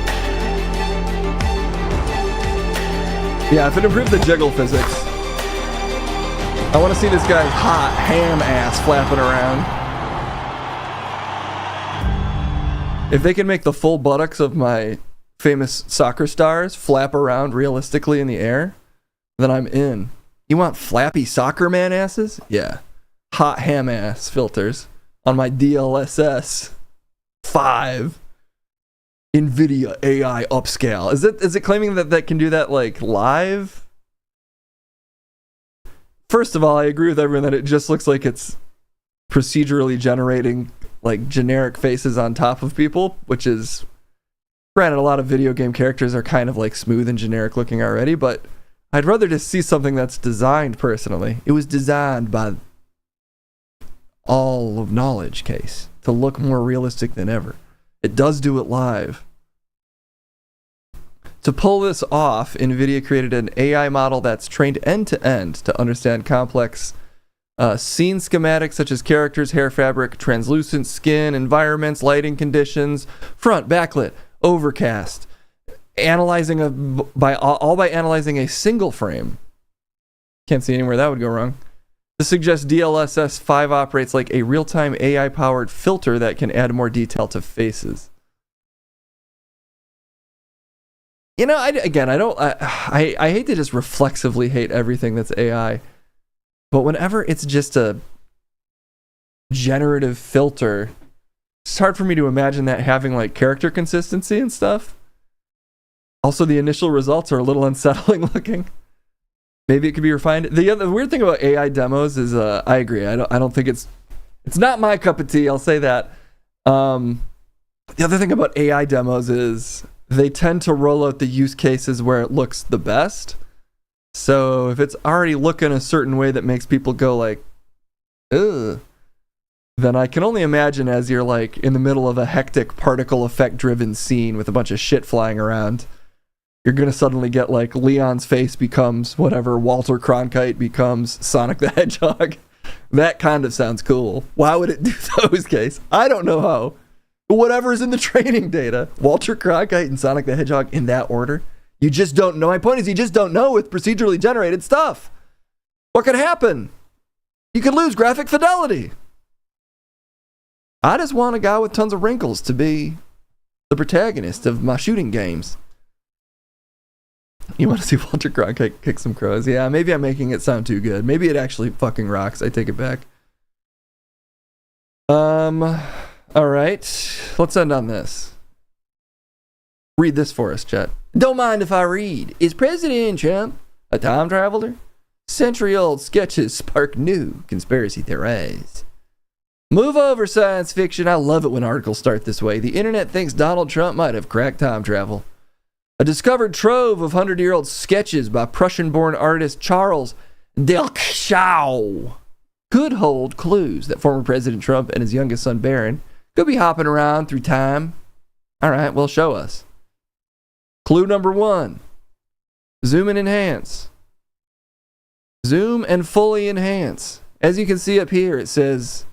Yeah, if it improved the jiggle physics. I want to see this guy's hot ham ass flapping around. If they can make the full buttocks of my famous soccer stars flap around realistically in the air, then I'm in. You want flappy soccer man asses? Yeah. Hot ham ass filters on my DLSS 5 NVIDIA AI upscale. Is it claiming that can do that like live? First of all, I agree with everyone that it just looks like it's procedurally generating like generic faces on top of people, which is, granted, a lot of video game characters are kind of like smooth and generic looking already, but I'd rather just see something that's designed personally. It was designed by all of knowledge case to look more realistic than ever. It does do it live. To pull this off, NVIDIA created an AI model that's trained end to end to understand complex scene schematics such as characters, hair fabric, translucent skin, environments, lighting conditions, front, backlit, overcast, analyzing by analyzing a single frame. Can't see anywhere that would go wrong. This suggests DLSS 5 operates like a real-time AI-powered filter that can add more detail to faces. You know, I hate to just reflexively hate everything that's AI. But whenever it's just a generative filter, it's hard for me to imagine that having like character consistency and stuff. Also, the initial results are a little unsettling looking. Maybe it could be refined. The weird thing about AI demos is, I agree. I don't think it's not my cup of tea. I'll say that. The other thing about AI demos is they tend to roll out the use cases where it looks the best. So if it's already looking a certain way that makes people go like, ugh, then I can only imagine as you're like in the middle of a hectic particle effect driven scene with a bunch of shit flying around, you're going to suddenly get like Leon's face becomes whatever, Walter Cronkite becomes Sonic the Hedgehog. That kind of sounds cool. Why would it do those guys? I don't know how. But whatever's in the training data, Walter Cronkite and Sonic the Hedgehog in that order. You just don't know. My point is you just don't know with procedurally generated stuff. What could happen? You could lose graphic fidelity. I just want a guy with tons of wrinkles to be the protagonist of my shooting games. You want to see Walter Cronkite kick some crows? Yeah, maybe I'm making it sound too good. Maybe it actually fucking rocks. I take it back. All right. Let's end on this. Read this for us, chat. Don't mind if I read. Is President Trump a time traveler? Century-old sketches spark new conspiracy theories. Move over, science fiction. I love it when articles start this way. The internet thinks Donald Trump might have cracked time travel. A discovered trove of 100-year-old sketches by Prussian-born artist Charles Delkschau could hold clues that former President Trump and his youngest son Barron could be hopping around through time. All right, well, show us. Clue number 1. Zoom and enhance. Zoom and fully enhance. As you can see up here, it says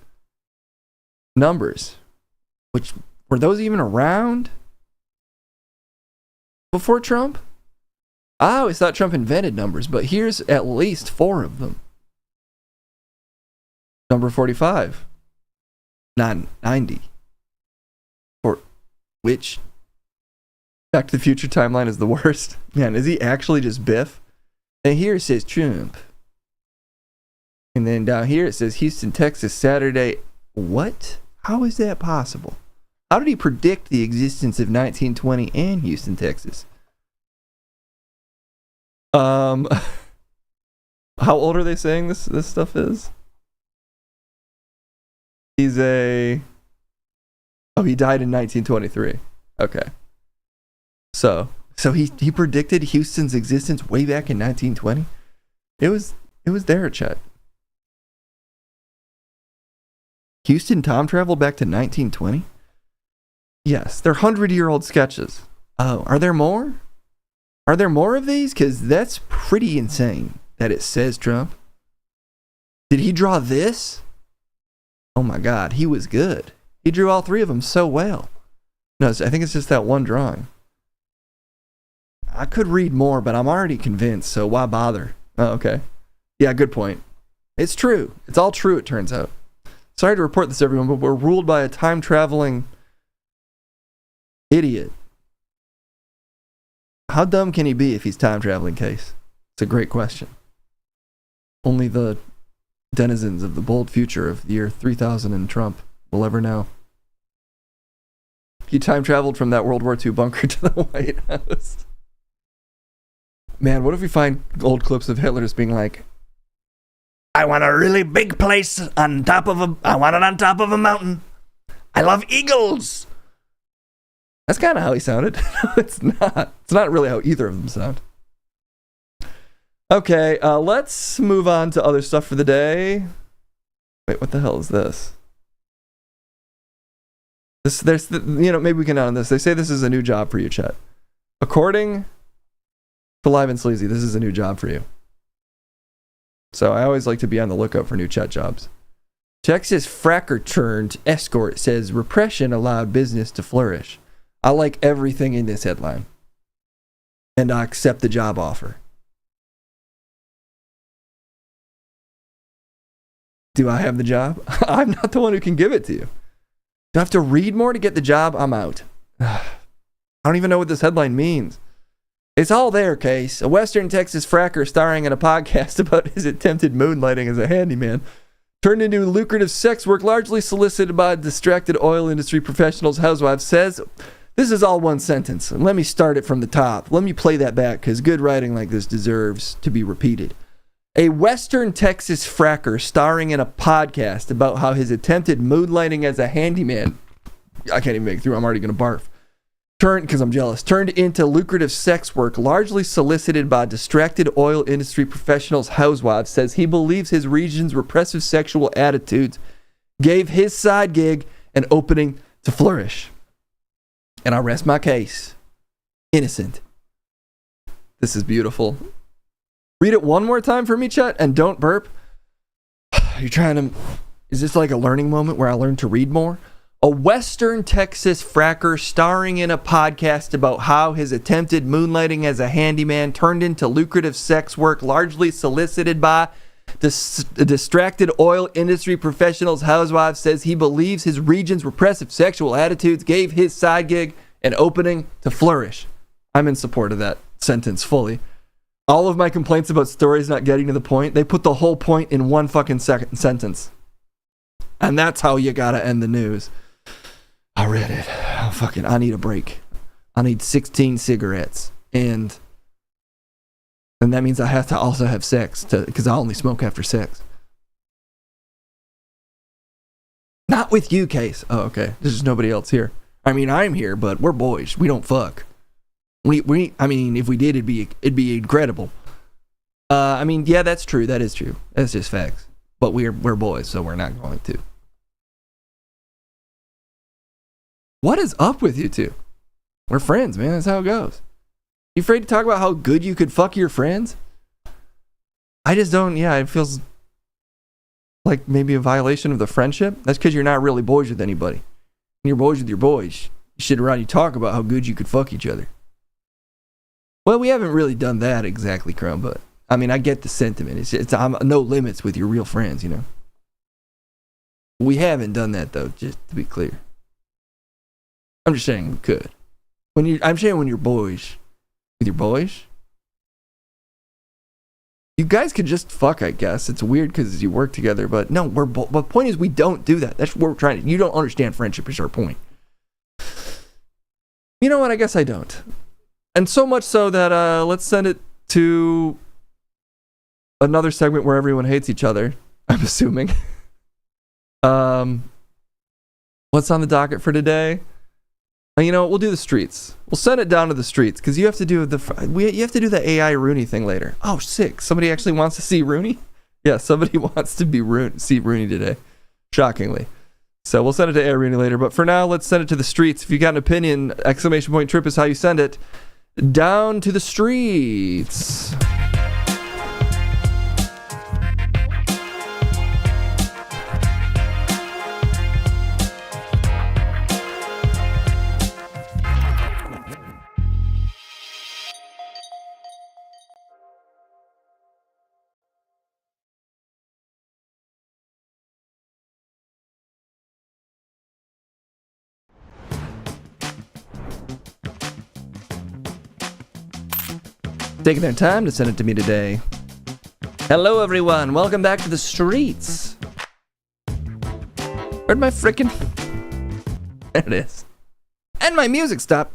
numbers. Which, were those even around before Trump? I always thought Trump invented numbers, but here's at least 4 of them. Number 45. 990. For which Back to the Future timeline is the worst. Man, is he actually just Biff? And here it says Trump. And then down here it says Houston, Texas, Saturday. What? How is that possible? How did he predict the existence of 1920 and Houston, Texas? How old are they saying this stuff is? He died in 1923. Okay. So he predicted Houston's existence way back in 1920. It was there, chat. Houston time traveled back to 1920? Yes, they're 100-year-old sketches. Oh, are there more? Are there more of these? Because that's pretty insane that it says Trump. Did he draw this? Oh my God, he was good. He drew all 3 of them so well. No, I think it's just that one drawing. I could read more, but I'm already convinced, so why bother? Oh, okay. Yeah, good point. It's true. It's all true, it turns out. Sorry to report this, everyone, but we're ruled by a time-traveling Idiot. How dumb can he be if he's time traveling, Case? It's a great question. Only the denizens of the bold future of the year 3000 and Trump will ever know. He time traveled from that World War II bunker to the White House. Man, what if we find old clips of Hitler just being like, I want a really big place on top of I want it on top of a mountain. I love eagles. That's kind of how he sounded. No, it's not. It's not really how either of them sound. Okay, let's move on to other stuff for the day. Wait, what the hell is this? Maybe we can end on this. They say this is a new job for you, Chet. According to Live and Sleazy, this is a new job for you. So I always like to be on the lookout for new Chet jobs. Texas fracker turned escort says repression allowed business to flourish. I like everything in this headline. And I accept the job offer. Do I have the job? I'm not the one who can give it to you. Do I have to read more to get the job? I'm out. I don't even know what this headline means. It's all there, Case. A Western Texas fracker starring in a podcast about his attempted moonlighting as a handyman turned into lucrative sex work largely solicited by distracted oil industry professionals. Housewives says, this is all one sentence. Let me start it from the top. Let me play that back because good writing like this deserves to be repeated. A Western Texas fracker starring in a podcast about how his attempted moonlighting as a handyman, I can't even make it through, I'm already going to barf, because I'm jealous, turned into lucrative sex work largely solicited by distracted oil industry professionals. Housewives says he believes his region's repressive sexual attitudes gave his side gig an opening to flourish. And I rest my case. Innocent. This is beautiful. Read it one more time for me, Chet, and don't burp. You're trying to... Is this like a learning moment where I learn to read more? A Western Texas fracker starring in a podcast about how his attempted moonlighting as a handyman turned into lucrative sex work largely solicited by distracted oil industry professionals. Housewives says he believes his region's repressive sexual attitudes gave his side gig an opening to flourish. I'm in support of that sentence fully. All of my complaints about stories not getting to the point, they put the whole point in one fucking sentence. And that's how you gotta end the news. I read it. I need a break. I need 16 cigarettes. And that means I have to also have sex, because I only smoke after sex. Not with you, Case. Oh, okay. There's just nobody else here. I mean, I'm here, but we're boys. We don't fuck. I mean, if we did, it'd be incredible. I mean, yeah, that's true. That is true. That's just facts. But we're boys, so we're not going to. What is up with you two? We're friends, man. That's how it goes. You afraid to talk about how good you could fuck your friends? I just don't. Yeah, it feels like maybe a violation of the friendship. That's because you're not really boys with anybody. When you're boys with your boys, you sit around, you talk about how good you could fuck each other. Well, we haven't really done that exactly, Crumb, but I mean, I get the sentiment. It's I'm no limits with your real friends, you know. We haven't done that though, just to be clear. I'm just saying we could. I'm saying when you're boys with your boys, you guys could just fuck. I guess it's weird because you work together, but no, but the point is we don't do that. That's what we're trying to. You don't understand friendship is our point. You know what? I guess I don't. And so much so that let's send it to another segment where everyone hates each other, I'm assuming. What's on the docket for today? You know what? We'll do the streets. We'll send it down to the streets because you have to do the AI Rooney thing later. Oh, sick. Somebody actually wants to see Rooney? Yeah, somebody wants to see Rooney today. Shockingly. So we'll send it to AI Rooney later. But for now, let's send it to the streets. If you got an opinion, !trip is how you send it. Down to the streets. taking their time to send it to me today. Hello, everyone. Welcome back to the streets. Where'd my frickin'... There it is. And my music stopped.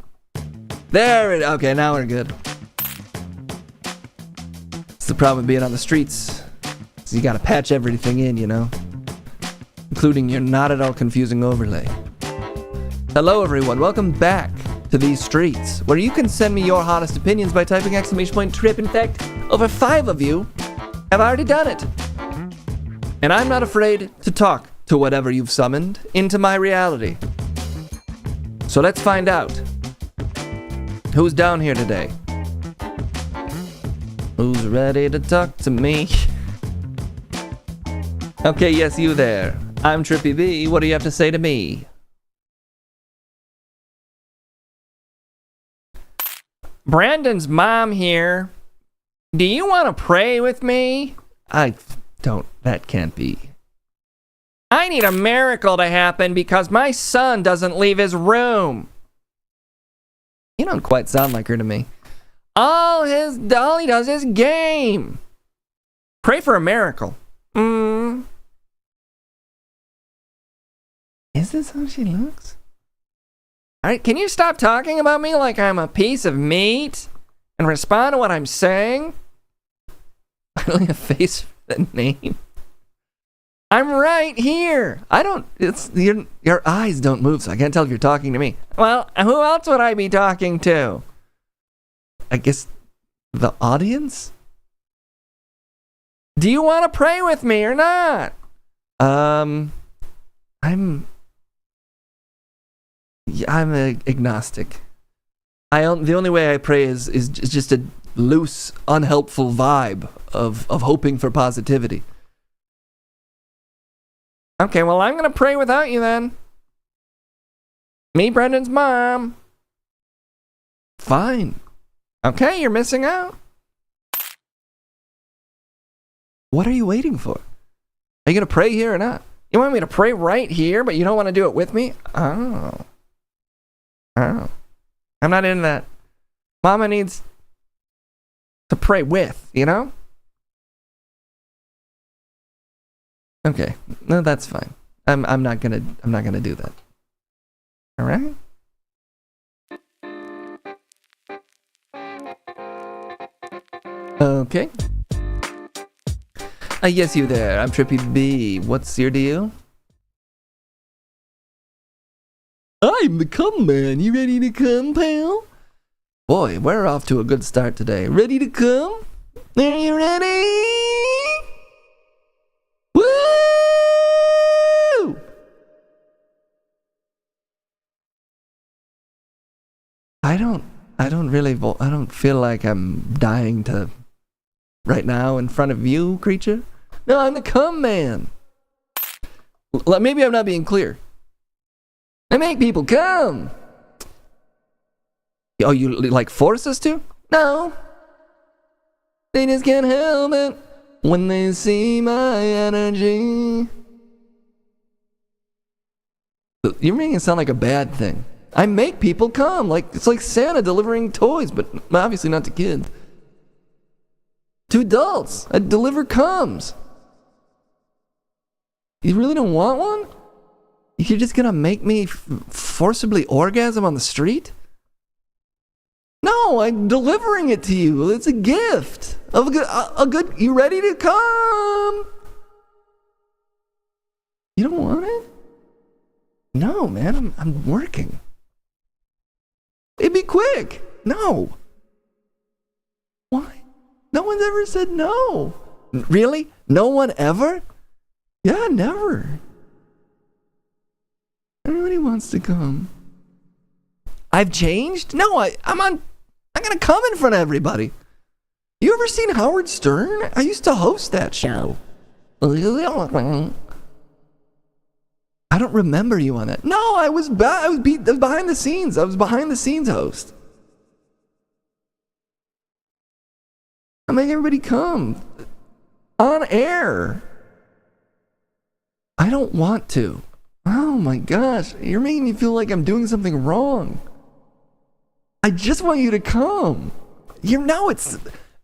There it... Okay, now we're good. It's the problem with being on the streets. So you gotta patch everything in, you know? Including your not at all confusing overlay. Hello, everyone. Welcome back to these streets, where you can send me your hottest opinions by typing !trip. In fact, over 5 of you have already done it. And I'm not afraid to talk to whatever you've summoned into my reality. So let's find out. Who's down here today? Who's ready to talk to me? Okay, yes, you there. I'm Trippy B. What do you have to say to me? Brandon's mom here. Do you want to pray with me? I don't. That can't be. I need a miracle to happen because my son doesn't leave his room. You don't quite sound like her to me. All he does is game. Pray for a miracle. Is this how she looks? Alright, can you stop talking about me like I'm a piece of meat and respond to what I'm saying? I don't have a face for the name. I'm right here. I don't, it's, your eyes don't move, so I can't tell if you're talking to me. Well, who else would I be talking to? I guess the audience? Do you want to pray with me or not? I'm agnostic. The only way I pray is just a loose, unhelpful vibe of hoping for positivity. Okay, well, I'm gonna pray without you then. Me, Brendan's mom. Fine. Okay, you're missing out. What are you waiting for? Are you gonna pray here or not? You want me to pray right here, but you don't want to do it with me? Oh. I'm not in that. Mama needs to pray with, you know? Okay. No, that's fine. I'm not gonna do that. All right? Okay. Yes, you there. I'm Trippy B. What's your deal? I'm the cum man. You ready to come, pal? Boy, we're off to a good start today. Ready to come? Are you ready? Woo! I don't feel like I'm dying to right now in front of you, creature. No, I'm the cum man. Maybe I'm not being clear. I make people come. Oh, you like force us to? No. They just can't help it when they see my energy. You're making it sound like a bad thing. I make people come. Like it's like Santa delivering toys, but obviously not to kids. To adults, I deliver cums. You really don't want one? You're just gonna make me forcibly orgasm on the street? No, I'm delivering it to you. It's a gift of a good. You ready to come? You don't want it? No, man. I'm working. It'd be quick. No. Why? No one's ever said no. Really? No one ever? Yeah, never. Everybody wants to come. I've changed? No, I'm gonna come in front of everybody. You ever seen Howard Stern? I used to host that show. I don't remember you on that. No, I was behind the scenes. I was behind the scenes host. I make everybody come on air. I don't want to. Oh my gosh, you're making me feel like I'm doing something wrong. I just want you to come. You know it's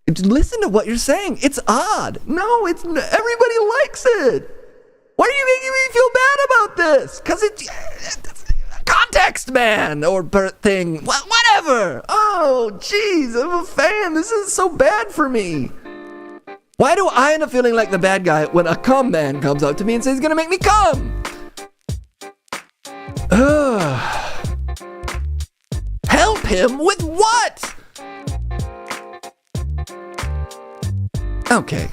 listen to what you're saying. It's odd. No, it's everybody likes it. Why are you making me feel bad about this? Because it's context, man, or thing. Whatever. Oh, jeez, I'm a fan. This is so bad for me. Why do I end up feeling like the bad guy when a cum man comes up to me and says he's gonna make me cum? Help him with what? Okay.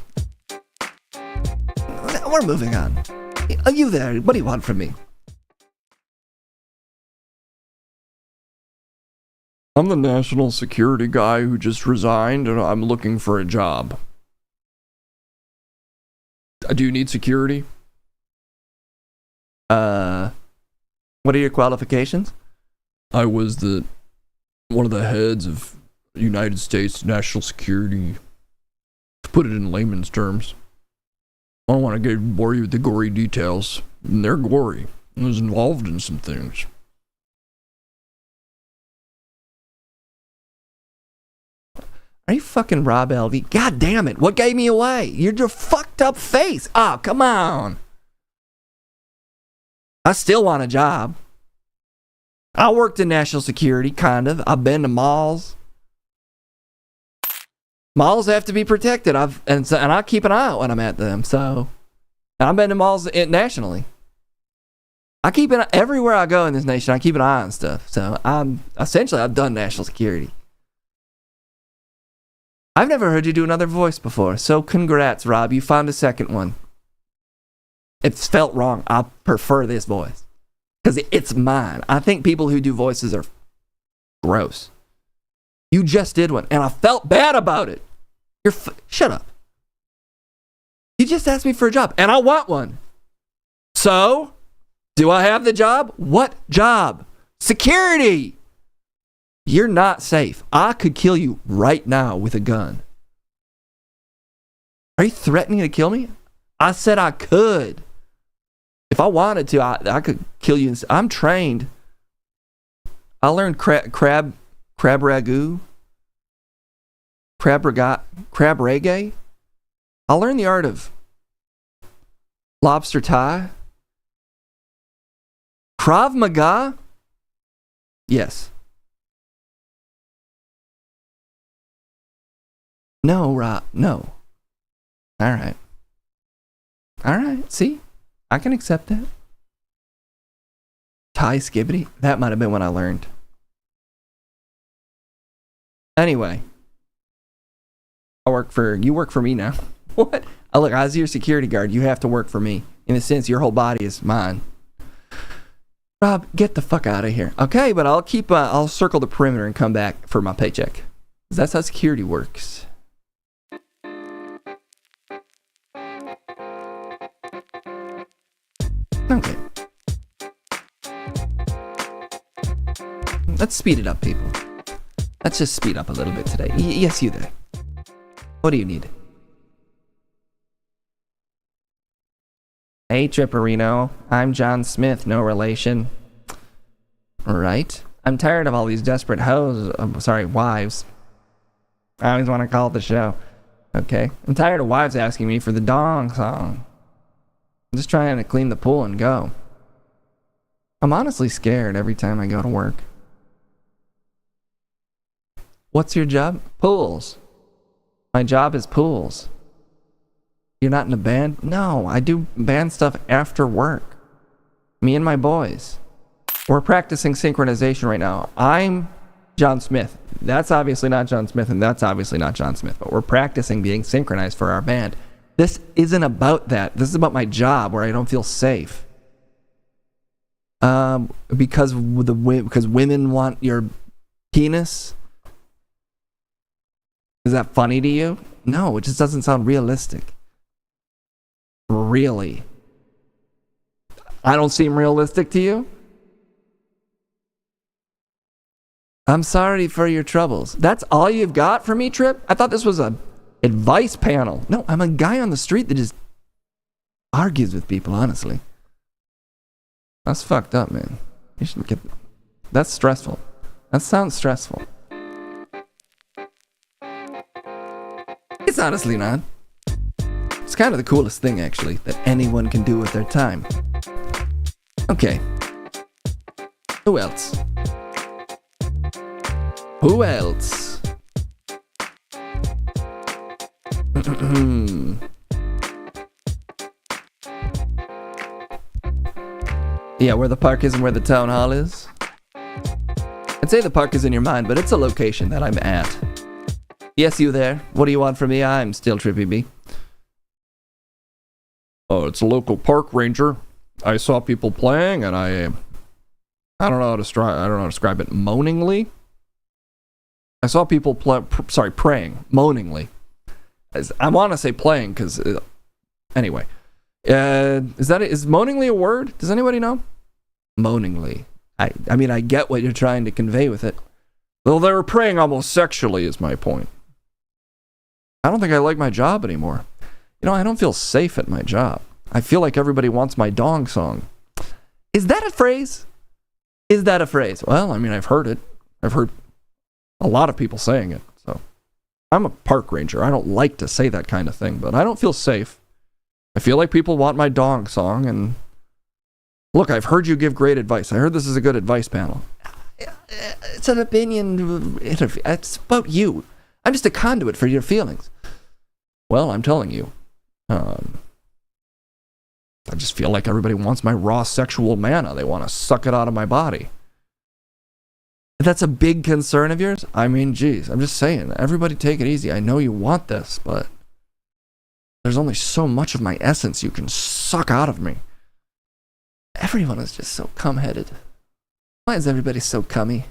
We're moving on. Are you there? What do you want from me? I'm the national security guy who just resigned and I'm looking for a job. Do you need security? What are your qualifications? I was one of the heads of United States national security. To put it in layman's terms. I don't want to bore you with the gory details. And they're gory. I was involved in some things. Are you fucking Rob LV? God damn it. What gave me away? You're your fucked up face. Oh, come on. I still want a job. I worked in national security, kind of. I've been to malls. Malls have to be protected. And I keep an eye out when I'm at them. So, I've been to malls nationally. I keep an everywhere I go in this nation. I keep an eye on stuff. So I've done national security. I've never heard you do another voice before. So congrats, Rob. You found a second one. It's felt wrong. I prefer this voice because it's mine. I think people who do voices are gross. You just did one, and I felt bad about it. Shut up. You just asked me for a job, and I want one. So, do I have the job? What job? Security. You're not safe. I could kill you right now with a gun. Are you threatening to kill me? I said I could. If I wanted to, I could kill you. I'm trained. I learned crab ragu. Crab reggae. I learned the art of lobster tie. Krav Maga. Yes. No, Rob. No. All right. See? I can accept that. Thai skibbity. That might have been when I learned. Anyway. You work for me now. What? Oh, look, I was your security guard. You have to work for me. In a sense, your whole body is mine. Rob, get the fuck out of here. Okay, but I'll circle the perimeter and come back for my paycheck. That's how security works. Okay. Let's speed it up, people. Let's just speed up a little bit today. Yes, you there. What do you need? Hey, Tripperino. I'm John Smith, no relation. Right? I'm tired of all these desperate wives. I always want to call it the show. Okay? I'm tired of wives asking me for the dong song. I'm just trying to clean the pool and go. I'm honestly scared every time I go to work. What's your job? Pools. My job is pools. You're not in a band? No, I do band stuff after work. Me and my boys. We're practicing synchronization right now. I'm John Smith. That's obviously not John Smith, and that's obviously not John Smith, but we're practicing being synchronized for our band. This isn't about that. This is about my job where I don't feel safe. Because women want your penis? Is that funny to you? No, it just doesn't sound realistic. Really? I don't seem realistic to you? I'm sorry for your troubles. That's all you've got for me, Trip? I thought this was a advice panel. No, I'm a guy on the street that just argues with people, honestly. That's fucked up, man. You shouldn't get... That's stressful. That sounds stressful. It's honestly not. It's kind of the coolest thing, actually, that anyone can do with their time. Okay. Who else? Who else? Yeah, where the park is and where the town hall is. I'd say the park is in your mind, but it's a location that I'm at. Yes, you there. What do you want from me? I'm still Trippy B. Oh, it's a local park ranger. I saw people playing, and I don't know how to describe it. Moaningly. I saw people praying moaningly. I want to say playing because anyway. Is moaningly a word? Does anybody know? Moaningly. I mean, I get what you're trying to convey with it. Though they were praying almost sexually is my point. I don't think I like my job anymore. You know, I don't feel safe at my job. I feel like everybody wants my dong song. Is that a phrase? Is that a phrase? Well, I mean, I've heard it. I've heard a lot of people saying it. So I'm a park ranger. I don't like to say that kind of thing, but I don't feel safe. I feel like people want my dong song, and look, I've heard you give great advice. I heard this is a good advice panel. It's an opinion interview. It's about you. I'm just a conduit for your feelings. Well, I'm telling you. I just feel like everybody wants my raw sexual mana. They want to suck it out of my body. If that's a big concern of yours, I mean, geez, I'm just saying, everybody take it easy. I know you want this, but there's only so much of my essence you can suck out of me. Everyone is just so cum-headed. Why is everybody so cummy?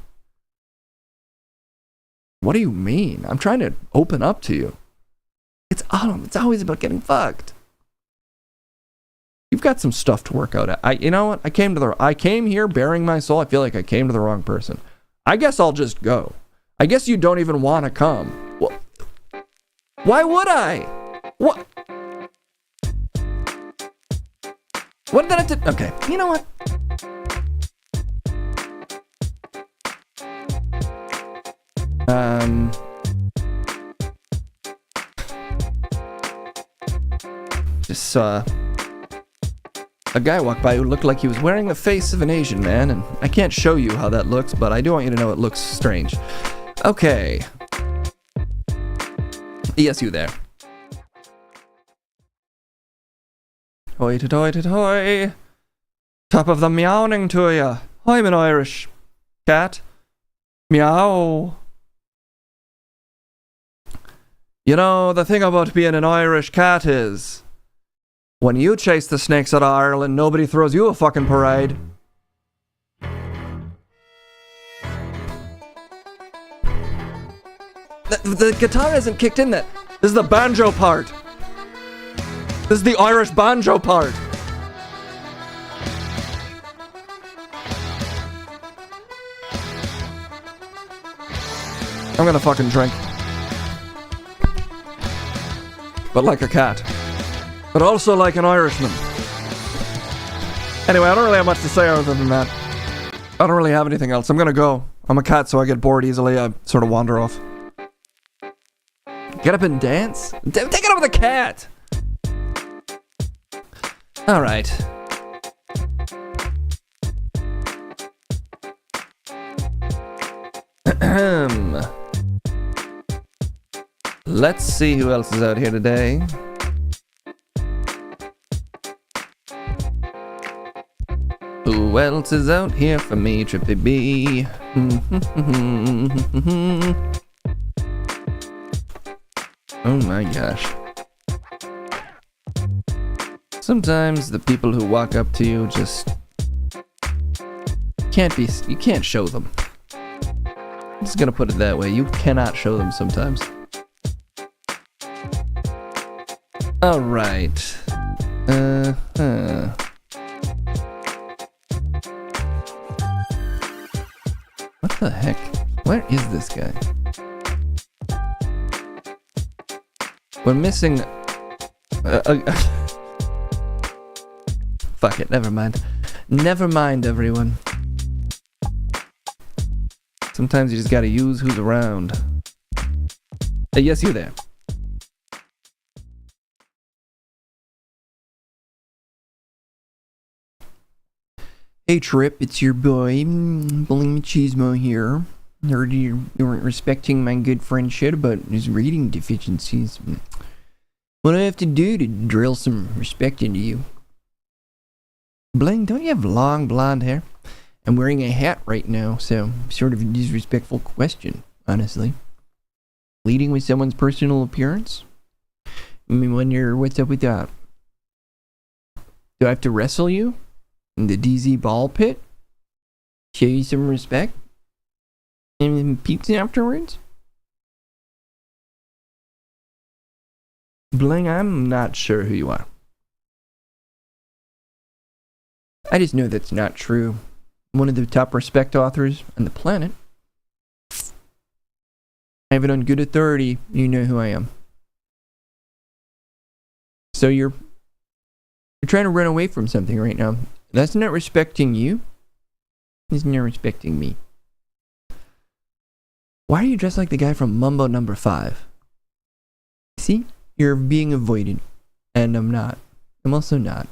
What do you mean? I'm trying to open up to you. It's always about getting fucked. You've got some stuff to work out. You know what? I came here bearing my soul. I feel like I came to the wrong person. I guess I'll just go. I guess you don't even want to come. Well, why would I? What? What did I do? Okay, you know what? Just saw a guy walk by who looked like he was wearing the face of an Asian man, and I can't show you how that looks, but I do want you to know it looks strange. Okay. Yes, you there. Hoi to toy to toy. Top of the meowing to ya. I'm an Irish cat. Meow. You know, the thing about being an Irish cat is, when you chase the snakes out of Ireland, nobody throws you a fucking parade. The guitar hasn't kicked in yet. This is the banjo part. This is the Irish banjo part. I'm gonna fucking drink. But like a cat. But also like an Irishman. Anyway, I don't really have much to say other than that. I don't really have anything else. I'm gonna go. I'm a cat, so I get bored easily. I sort of wander off. Get up and dance? Take it up with the cat! Alright. Let's see who else is out here today. Who else is out here for me, Trippy B? Oh my gosh. Sometimes the people who walk up to you just you can't show them. I'm just gonna put it that way. You cannot show them sometimes. Alright. What the heck? Where is this guy? We're missing... Fuck it, never mind. Never mind, everyone. Sometimes you just gotta use who's around. Hey, yes, you there. Hey Trip, it's your boy, Bling Machismo here. Heard you weren't respecting my good friend shit about his reading deficiencies. What do I have to do to drill some respect into you? Bling, don't you have long blonde hair? I'm wearing a hat right now, so sort of a disrespectful question, honestly. Leading with someone's personal appearance? I mean, what's up with that? Do I have to wrestle you in the DZ ball pit? Show you some respect? And pizza afterwards? Bling, I'm not sure who you are. I just know that's not true. I'm one of the top respect authors on the planet. I have it on good authority. You know who I am. So you're trying to run away from something right now. That's not respecting you. It's not respecting me. Why are you dressed like the guy from Mumbo Number 5? See? You're being avoided. And I'm not. I'm also not.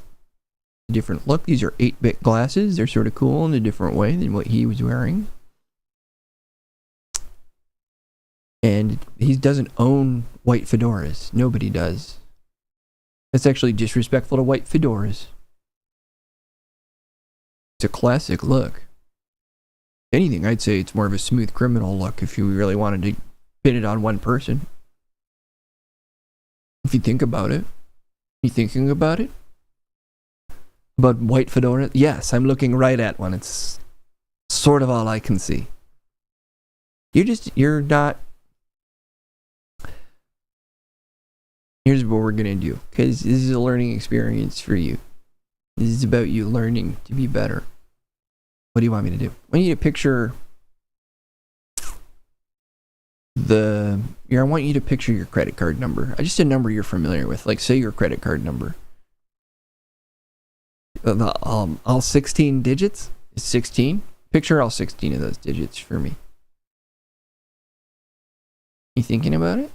Different look. These are 8-bit glasses. They're sort of cool in a different way than what he was wearing. And he doesn't own white fedoras. Nobody does. That's actually disrespectful to white fedoras. It's a classic look. If anything, I'd say it's more of a smooth criminal look if you really wanted to pin it on one person. If you think about it. You thinking about it? But white fedora? Yes, I'm looking right at one. It's sort of all I can see. You're not. Here's what we're going to do. Because this is a learning experience for you. This is about you learning to be better. What do you want me to do? I want you to picture I want you to picture your credit card number. Just a number you're familiar with. Like, say your credit card number. All 16 digits? Is 16? Picture all 16 of those digits for me. You thinking about it?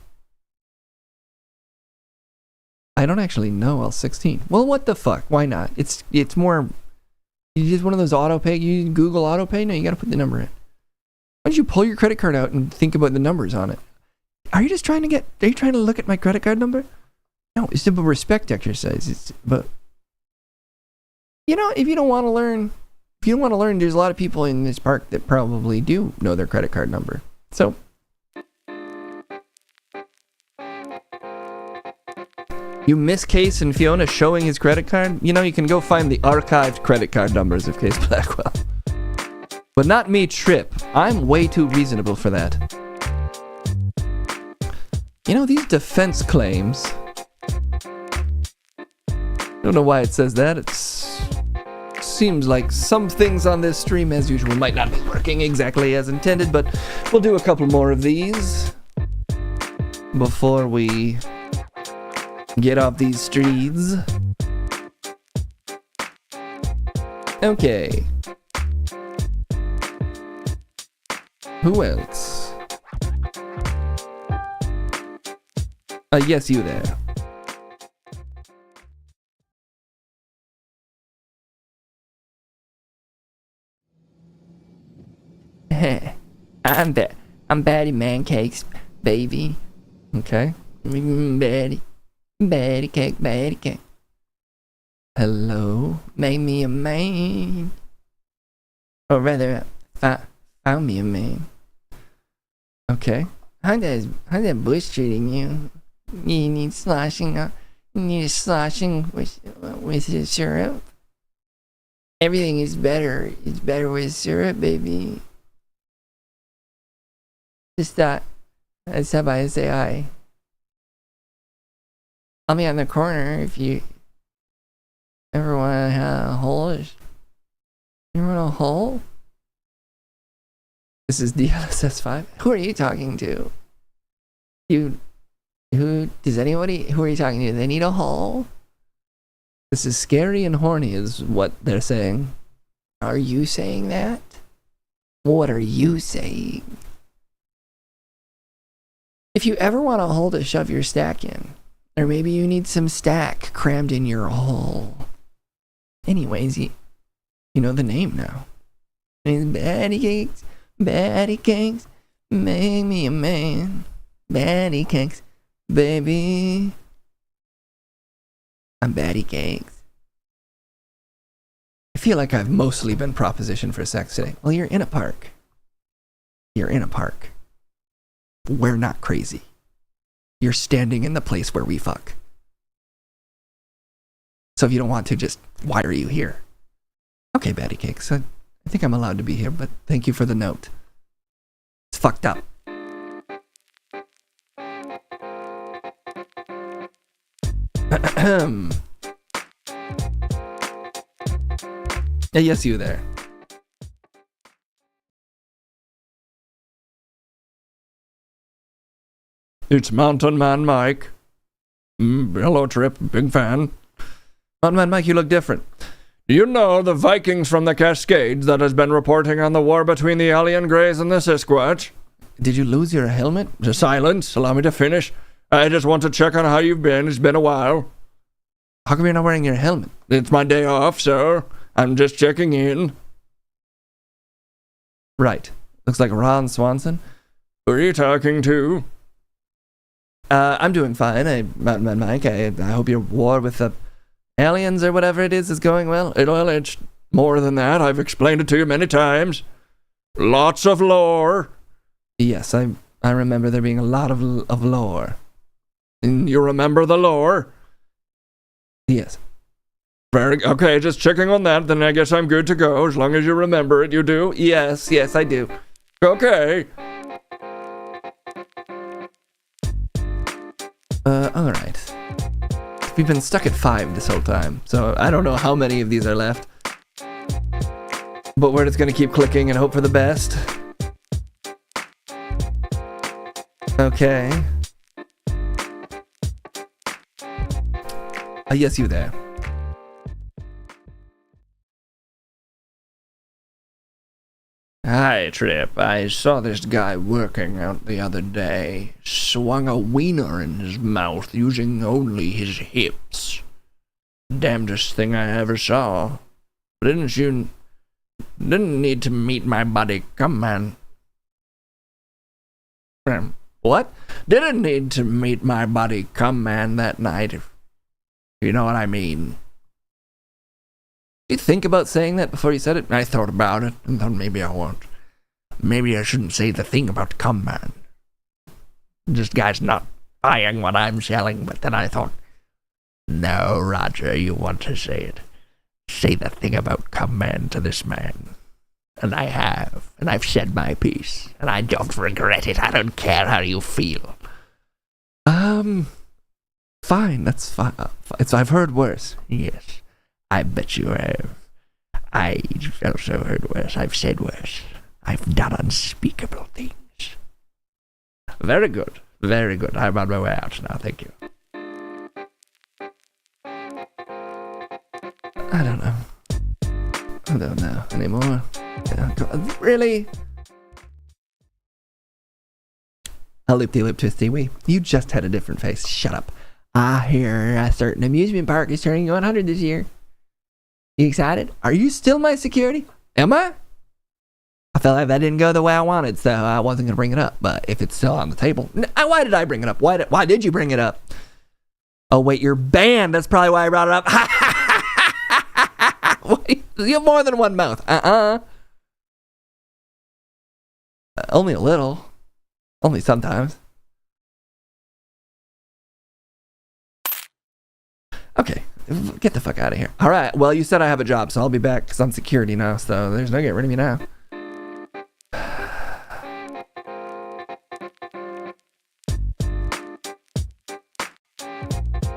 I don't actually know all 16. Well, what the fuck? Why not? It's more... You just one of those auto pay. You Google auto pay? No, you gotta put the number in. Why don't you pull your credit card out and think about the numbers on it? Are you trying to look at my credit card number? No, it's a respect exercise. But you know, if you don't want to learn, there's a lot of people in this park that probably do know their credit card number. So you miss Case and Fiona showing his credit card? You know, you can go find the archived credit card numbers of Case Blackwell. But not me, Trip. I'm way too reasonable for that. You know, these defense claims... I don't know why it says that. It seems like some things on this stream, as usual, might not be working exactly as intended, but we'll do a couple more of these before we get off these streets. Okay. Who else? Yes, you there. I'm Betty Mancakes, baby. Okay. Betty cake. Hello, make me a man. Or rather, found me a man. Okay. How's that bush treating you? You need sloshing up. You need sloshing with the syrup. Everything is better. It's better with syrup, baby. Just thought I'd stop by and say hi. I'll be on the corner if you ever want to have a hole. You want a hole? This is DLSS5. Who are you talking to? Who are you talking to? They need a hole? This is scary and horny is what they're saying. Are you saying that? What are you saying? If you ever want a hole to shove your stack in, or maybe you need some stack crammed in your hole. Anyways, You know the name now. Batty cakes, make me a man. Batty cakes, baby. I'm Batty cakes. I feel like I've mostly been propositioned for sex today. Well, you're in a park. You're in a park. We're not crazy. You're standing in the place where we fuck. So if you don't want to, just, why are you here? Okay, Batty Cakes, I think I'm allowed to be here, but thank you for the note. It's fucked up. Yes, you there. It's Mountain Man Mike. Hello, Trip. Big fan. Mountain Man Mike, you look different. Do you know the Vikings from the Cascades that has been reporting on the war between the alien Greys and the Sasquatch? Did you lose your helmet? Just silence. Allow me to finish. I just want to check on how you've been. It's been a while. How come you're not wearing your helmet? It's my day off, sir. I'm just checking in. Right. Looks like Ron Swanson. Who are you talking to? I'm doing fine. Mountain Man Mike, I hope your war with the aliens or whatever it is going well. It's more than that. I've explained it to you many times. Lots of lore. Yes, I remember there being a lot of lore. And you remember the lore? Yes. Okay, just checking on that, then I guess I'm good to go. As long as you remember it, you do? Yes, I do. Okay. Alright. We've been stuck at 5 this whole time, so I don't know how many of these are left. But we're just gonna keep clicking and hope for the best. Okay. Yes, you there. Hi, Trip. I saw this guy working out the other day. Swung a wiener in his mouth using only his hips. Damnedest thing I ever saw. Didn't need to meet my buddy. Come, man. What? Didn't need to meet my buddy. Come, man, that night. If you know what I mean. Did you think about saying that before you said it? I thought about it and thought maybe I won't. Maybe I shouldn't say the thing about come man. This guy's not buying what I'm selling, but then I thought, no, Roger, you want to say it. Say the thing about come man to this man. And I have, and I've said my piece, and I don't regret it. I don't care how you feel. Fine, that's fine. I've heard worse. Yes. I bet you have. I've also heard worse. I've said worse. I've done unspeakable things. Very good. Very good. I'm on my way out now. Thank you. I don't know. I don't know anymore. Really? A loop-de-loop twisty-wee. You just had a different face. Shut up. I hear a certain amusement park is turning 100 this year. You excited? Are you still my security? Am I? I felt like that didn't go the way I wanted, so I wasn't going to bring it up. But if it's still on the table... Why did I bring it up? Why did you bring it up? Oh, wait, you're banned. That's probably why I brought it up. Wait, you have more than one mouth. Only a little. Only sometimes. Okay, get the fuck out of here. All right, well, you said I have a job, so I'll be back because I'm security now, so there's no getting rid of me now.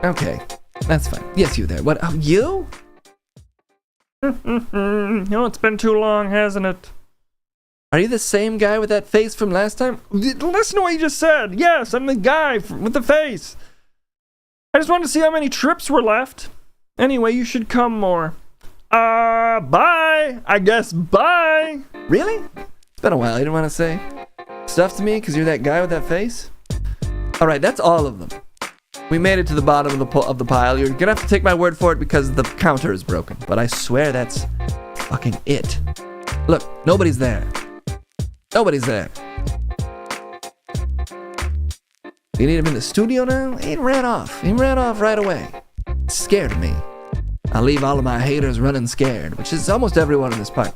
Okay, that's fine. Yes, you there. What? Oh, you? No, it's been too long, hasn't it? Are you the same guy with that face from last time? Listen to what you just said. Yes, I'm the guy with the face. I just wanted to see how many trips were left. Anyway, you should come more. Bye. I guess bye. Really? It's been a while. You didn't want to say stuff to me because you're that guy with that face? All right, that's all of them. We made it to the bottom of the pile. You're going to have to take my word for it because the counter is broken. But I swear that's fucking it. Look, nobody's there. Nobody's there. You need him in the studio now? He ran off. He ran off right away. Scared me. I leave all of my haters running scared, which is almost everyone in this park.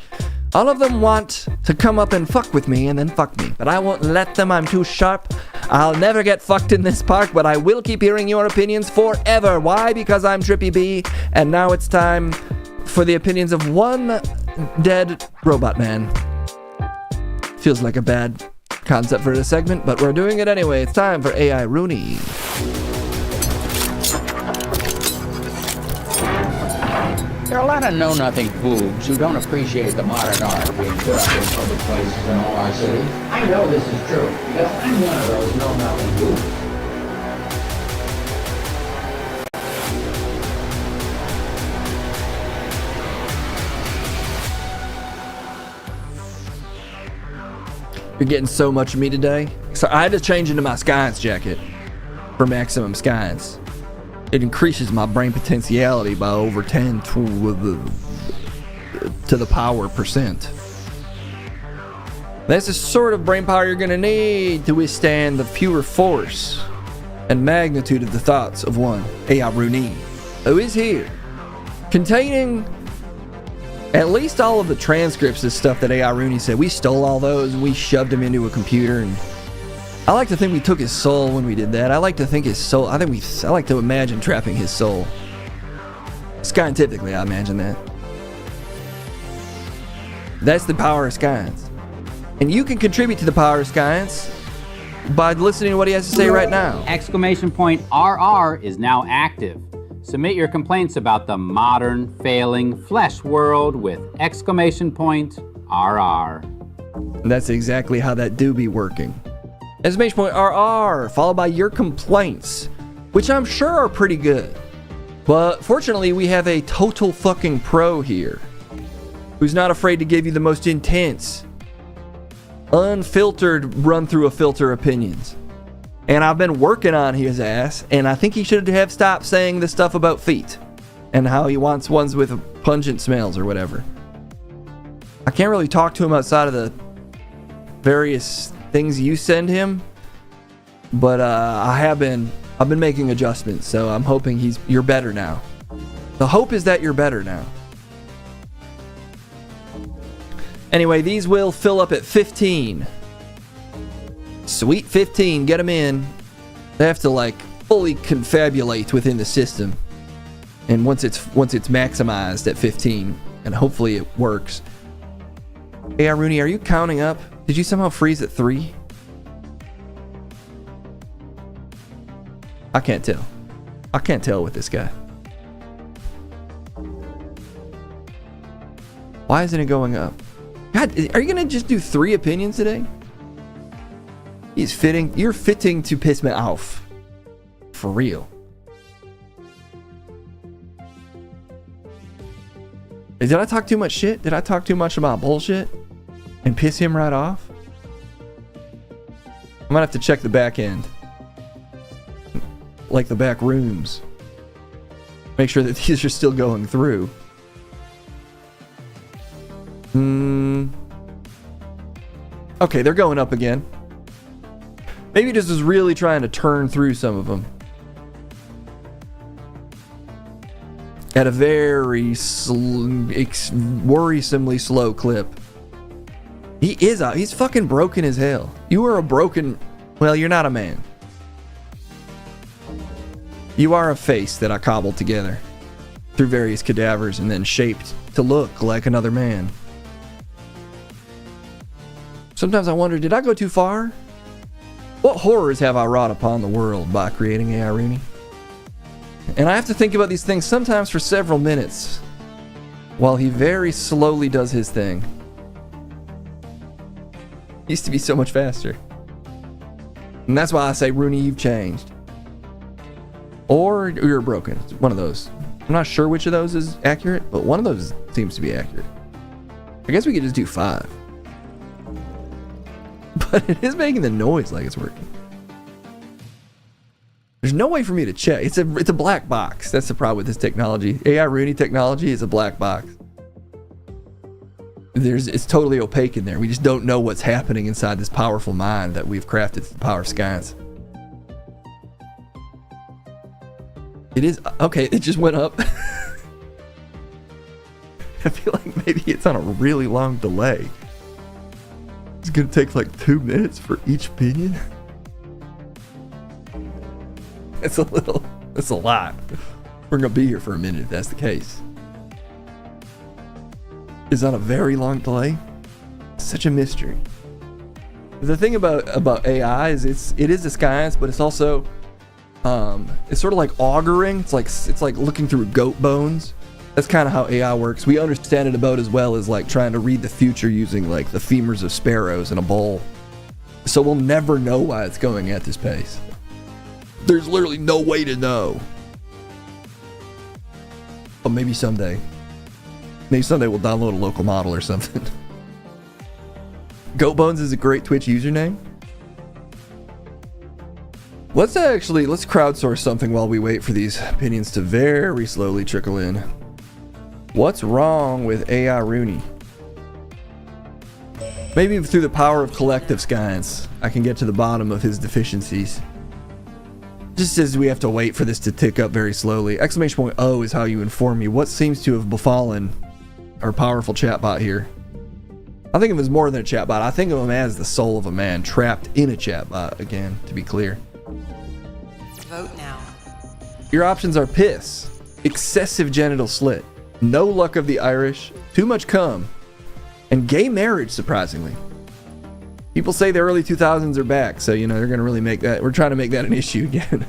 All of them want to come up and fuck with me and then fuck me, but I won't let them. I'm too sharp. I'll never get fucked in this park, but I will keep hearing your opinions forever. Why? Because I'm Trippy B, and now it's time for the opinions of one dead robot man. Feels like a bad concept for a segment, but we're doing it anyway. It's time for AI Rooney. There are a lot of know-nothing boobs who don't appreciate the modern art being put up in public places in all our cities. I know this is true, because I'm one of those know-nothing boobs. You're getting so much of me today. So I had to change into my Science jacket for maximum Science. It increases my brain potentiality by over 10 to the power percent. That's the sort of brain power you're going to need to withstand the pure force and magnitude of the thoughts of one AI Rooney, who is here, containing at least all of the transcripts of stuff that AI Rooney said. We stole all those and we shoved them into a computer, and I like to think we took his soul when we did that. I like to think his soul, I like to imagine trapping his soul. Scientifically, I imagine that. That's the power of science. And you can contribute to the power of science by listening to what he has to say right now. Exclamation point RR is now active. Submit your complaints about the modern, failing flesh world with exclamation point RR. And that's exactly how that do be working. Exclamation point RR, followed by your complaints, which I'm sure are pretty good. But fortunately, we have a total fucking pro here, who's not afraid to give you the most intense, unfiltered, run through a filter opinions. And I've been working on his ass, and I think he should have stopped saying the stuff about feet and how he wants ones with pungent smells or whatever. I can't really talk to him outside of the various things you send him, but I've been making adjustments, so I'm hoping you're better now. The hope is that you're better now. Anyway, these will fill up at 15. Sweet 15, get them in. They have to fully confabulate within the system, and once it's maximized at 15, and hopefully it works. Hey, Rooney, are you counting up? Did you somehow freeze at 3? I can't tell. I can't tell with this guy. Why isn't it going up? God, are you gonna just do 3 opinions today? You're fitting to piss me off. For real. Did I talk too much shit? Did I talk too much about bullshit? And piss him right off? I'm gonna have to check the back end. Like the back rooms. Make sure that these are still going through. Okay, they're going up again. Maybe just was really trying to turn through some of them. At a very worrisomely slow clip. He's fucking broken as hell. You are a broken... Well, you're not a man. You are a face that I cobbled together through various cadavers and then shaped to look like another man. Sometimes I wonder, did I go too far? What horrors have I wrought upon the world by creating AI Rooney? And I have to think about these things sometimes for several minutes while he very slowly does his thing. Used to be so much faster. And that's why I say, Rooney, you've changed. Or you're broken. It's one of those. I'm not sure which of those is accurate, but one of those seems to be accurate. I guess we could just do 5. But it is making the noise like it's working. There's no way for me to check. It's a black box. That's the problem with this technology. AI Rooney technology is a black box. it's totally opaque in there. We just don't know what's happening inside this powerful mind that we've crafted to the power of science. It is okay. It just went up. I feel like maybe it's on a really long delay. It's gonna take like 2 minutes for each opinion. It's a lot. We're gonna be here for a minute if that's the case. It's on a very long delay. Such a mystery. The thing about AI is it is a science, but it's also it's sort of like auguring. It's like looking through goat bones. That's kind of how AI works. We understand it about as well as like trying to read the future using like the femurs of sparrows in a bowl. So we'll never know why it's going at this pace. There's literally no way to know. But maybe someday. Maybe someday we'll download a local model or something. Goatbones is a great Twitch username. Let's crowdsource something while we wait for these opinions to very slowly trickle in. What's wrong with AI Rooney? Maybe through the power of collective science, I can get to the bottom of his deficiencies. Just as we have to wait for this to tick up very slowly. Exclamation point O is how you inform me what seems to have befallen our powerful chatbot here. I think of him as more than a chatbot. I think of him as the soul of a man trapped in a chatbot, again, to be clear. Vote now. Your options are piss, excessive genital slit, no luck of the Irish, too much cum, and gay marriage, surprisingly. People say the early 2000s are back, so, they're going to really make that. We're trying to make that an issue again.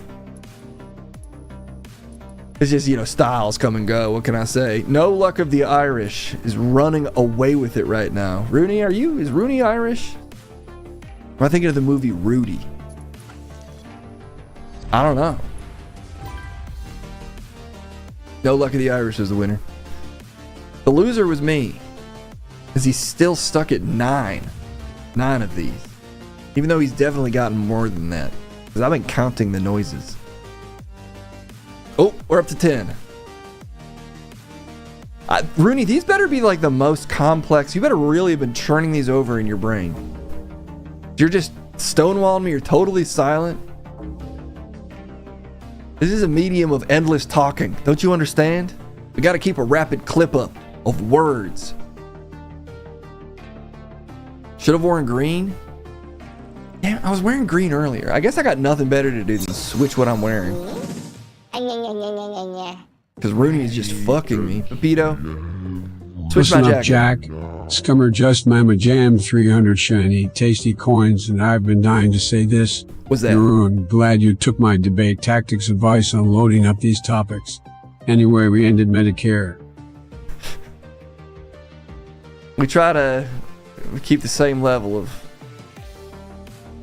It's just, styles come and go. What can I say? No luck of the Irish is running away with it right now. Rooney, is Rooney Irish? Am I thinking of the movie Rudy? I don't know. No luck of the Irish is the winner. The loser was me, because he's still stuck at 9 of these, even though he's definitely gotten more than that, because I've been counting the noises. Oh, we're up to 10. Rooney, these better be like the most complex. You better really have been churning these over in your brain. You're just stonewalling me. You're totally silent. This is a medium of endless talking. Don't you understand? We got to keep a rapid clip up of words. Should have worn green. Damn, I was wearing green earlier. I guess I got nothing better to do than switch what I'm wearing. Because Rooney is just fucking me. Pepito, switch my Listen jacket. up, Jack. Scummer just Mama Jam 300 shiny tasty coins, and I've been dying to say this. What's that? I'm glad you took my debate tactics advice on loading up these topics. Anyway, we ended Medicare. We try to keep the same level of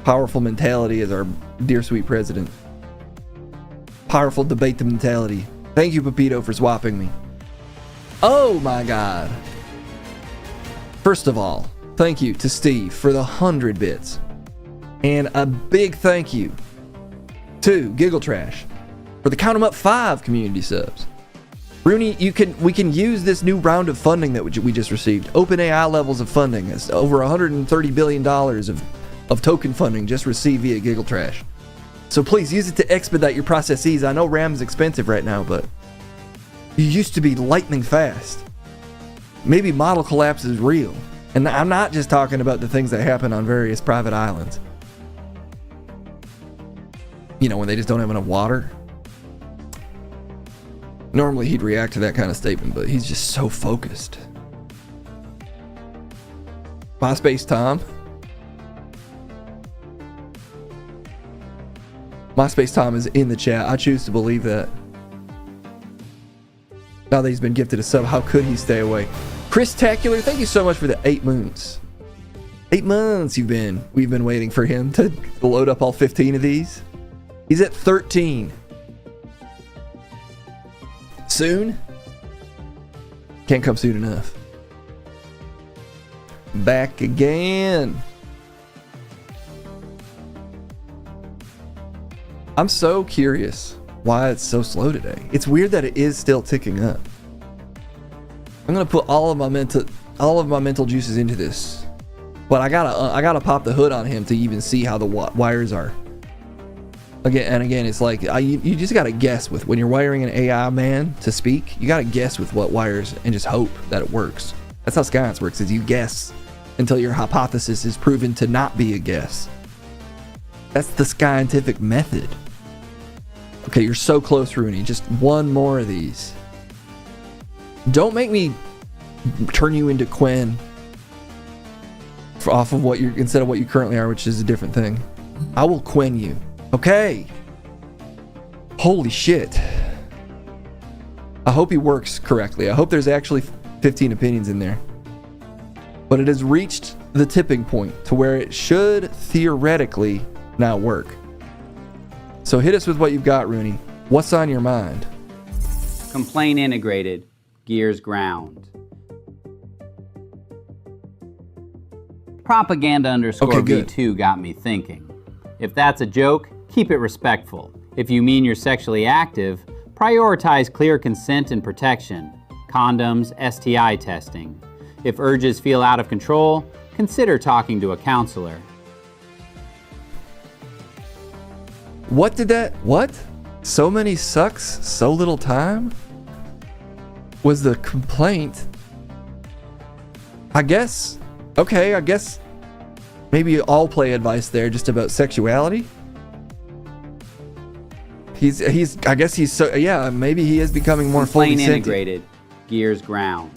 powerful mentality as our dear sweet president. Powerful debate the mentality. Thank you, Pepito, for swapping me. Oh my god. First of all, thank you to Steve for the 100 bits. And a big thank you to Giggle Trash for the Count 'em Up 5 community subs. Rooney, we can use this new round of funding that we just received. OpenAI levels of funding. It's over $130 billion of token funding just received via Giggle Trash. So please use it to expedite your processes. I know RAM is expensive right now, but you used to be lightning fast. Maybe model collapse is real. And I'm not just talking about the things that happen on various private islands. When they just don't have enough water. Normally he'd react to that kind of statement, but he's just so focused. MySpace Tom. MySpace Tom is in the chat. I choose to believe that. Now that he's been gifted a sub, how could he stay away? Chris Tacular, thank you so much for the 8 moons. 8 months we've been waiting for him to load up all 15 of these. He's at 13. Soon? Can't come soon enough. Back again. I'm so curious why it's so slow today. It's weird that it is still ticking up. I'm gonna put all of my all of my mental juices into this, but I gotta pop the hood on him to even see how the wires are. Again, it's like you just gotta guess with when you're wiring an AI man to speak. You gotta guess with what wires and just hope that it works. That's how science works. Is you guess until your hypothesis is proven to not be a guess. That's the scientific method. Okay, you're so close, Rooney. Just one more of these. Don't make me turn you into Quinn off of what you're instead of what you currently are, which is a different thing. I will Quinn you. Okay. Holy shit. I hope he works correctly. I hope there's actually 15 opinions in there. But it has reached the tipping point to where it should theoretically now work. So hit us with what you've got, Rooney. What's on your mind? Complaint integrated. Gears ground. Propaganda underscore V2 got me thinking. If that's a joke, keep it respectful. If you mean you're sexually active, prioritize clear consent and protection. Condoms, STI testing. If urges feel out of control, consider talking to a counselor. What? So many sucks, so little time? Was the complaint? I guess maybe all play advice there just about sexuality. Maybe he is becoming more fully Complaint sentient. integrated. Gears ground.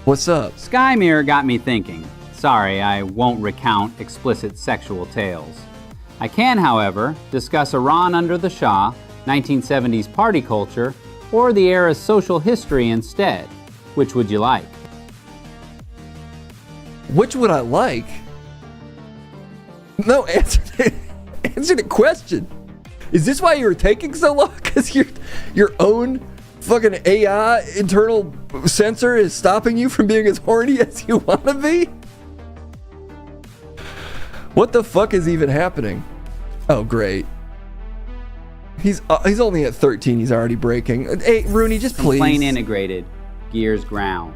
What's up? Sky Mirror got me thinking. Sorry, I won't recount explicit sexual tales. I can, however, discuss Iran under the Shah, 1970s party culture, or the era's social history instead. Which would you like? Which would I like? No, answer the question. Is this why you were taking so long? Because your own fucking AI internal sensor is stopping you from being as horny as you want to be? What the fuck is even happening? Oh, great. He's only at 13. He's already breaking. Hey, Rooney, just please. Complaint integrated. Gears ground.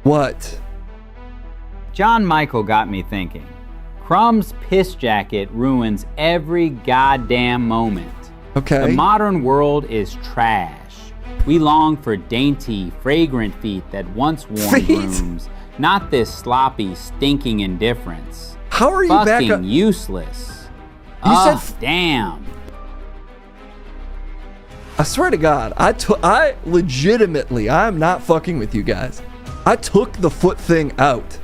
What? John Michael got me thinking. Crumb's piss jacket ruins every goddamn moment. Okay. The modern world is trash. We long for dainty, fragrant feet that once warmed rooms, not this sloppy, stinking indifference. How are you fucking back up? Useless. You said damn. I swear to God, I legitimately, I'm not fucking with you guys. I took the foot thing out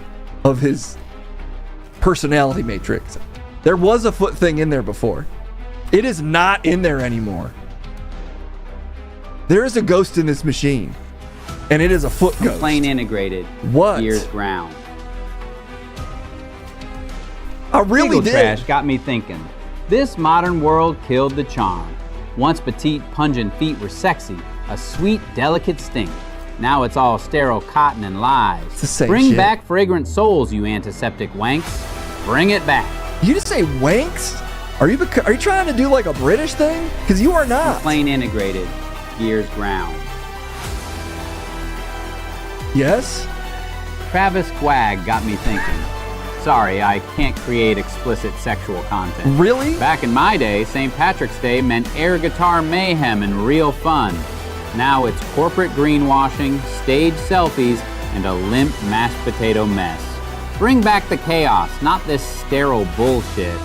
of his personality matrix. There was a foot thing in there before. It is not in there anymore. There is a ghost in this machine, and it is a foot ghost. Complaint integrated. What? Gears ground. I really Legal did. Trash got me thinking. This modern world killed the charm. Once petite, pungent feet were sexy, a sweet, delicate stink. Now it's all sterile cotton and lies. It's the same Bring shit. back fragrant souls, you antiseptic wanks. Bring it back. You just say wanks? Are you trying to do like a British thing? Because you are not. Complaint integrated. Gears ground. Yes? Travis Quag got me thinking. Sorry, I can't create explicit sexual content. Really? Back in my day, St. Patrick's Day meant air guitar mayhem and real fun. Now it's corporate greenwashing, stage selfies, and a limp mashed potato mess. Bring back the chaos, not this sterile bullshit.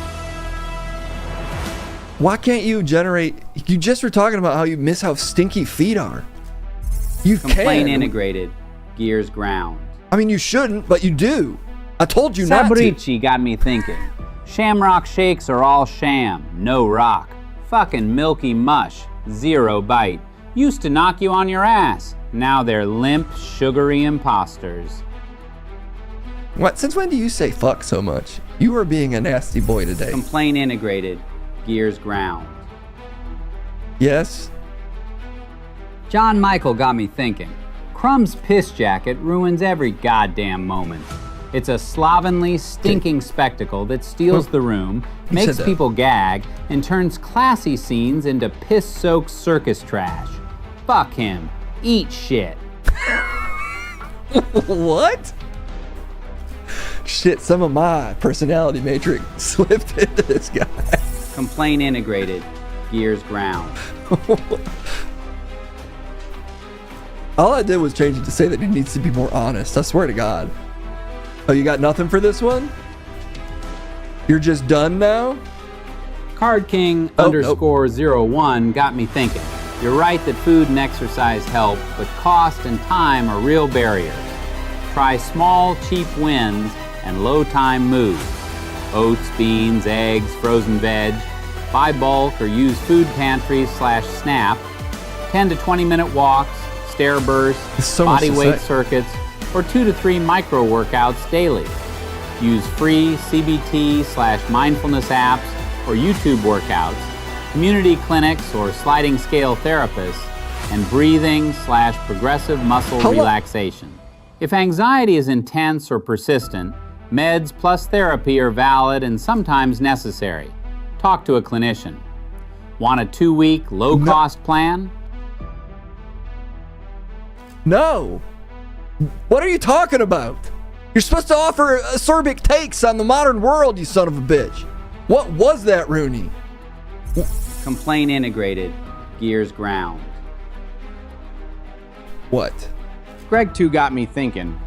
Why can't you generate... You just were talking about how you miss how stinky feet are. You Complaint can. integrated. Gears ground. I mean, you shouldn't, but you do. I told you not to. Sabarici got me thinking. Shamrock shakes are all sham, no rock. Fucking milky mush, zero bite. Used to knock you on your ass. Now they're limp, sugary imposters. What? Since when do you say fuck so much? You are being a nasty boy today. Complaint integrated. Gears ground. Yes? John Michael got me thinking. Crumb's piss jacket ruins every goddamn moment. It's a slovenly, stinking spectacle that steals the room, makes people gag, and turns classy scenes into piss-soaked circus trash. Fuck him. Eat shit. What? Shit, some of my personality matrix slipped into this guy. Complaint integrated. Gears ground. All I did was change it to say that he needs to be more honest. I swear to God. Oh, you got nothing for this one? You're just done now? Card King _01 got me thinking. You're right that food and exercise help, but cost and time are real barriers. Try small, cheap wins and low time moves. Oats, beans, eggs, frozen veg. Buy bulk or use food pantries /SNAP. 10 to 20 minute walks, stair bursts, body weight circuits, or 2 to 3 micro workouts daily. Use free CBT/mindfulness apps or YouTube workouts, community clinics or sliding scale therapists, and breathing/progressive muscle relaxation. If anxiety is intense or persistent, meds plus therapy are valid and sometimes necessary. Talk to a clinician. Want a 2-week low-cost plan? No. What are you talking about? You're supposed to offer acerbic takes on the modern world, you son of a bitch. What was that, Rooney? Complaint integrated. Gears ground. What? Greg 2 got me thinking.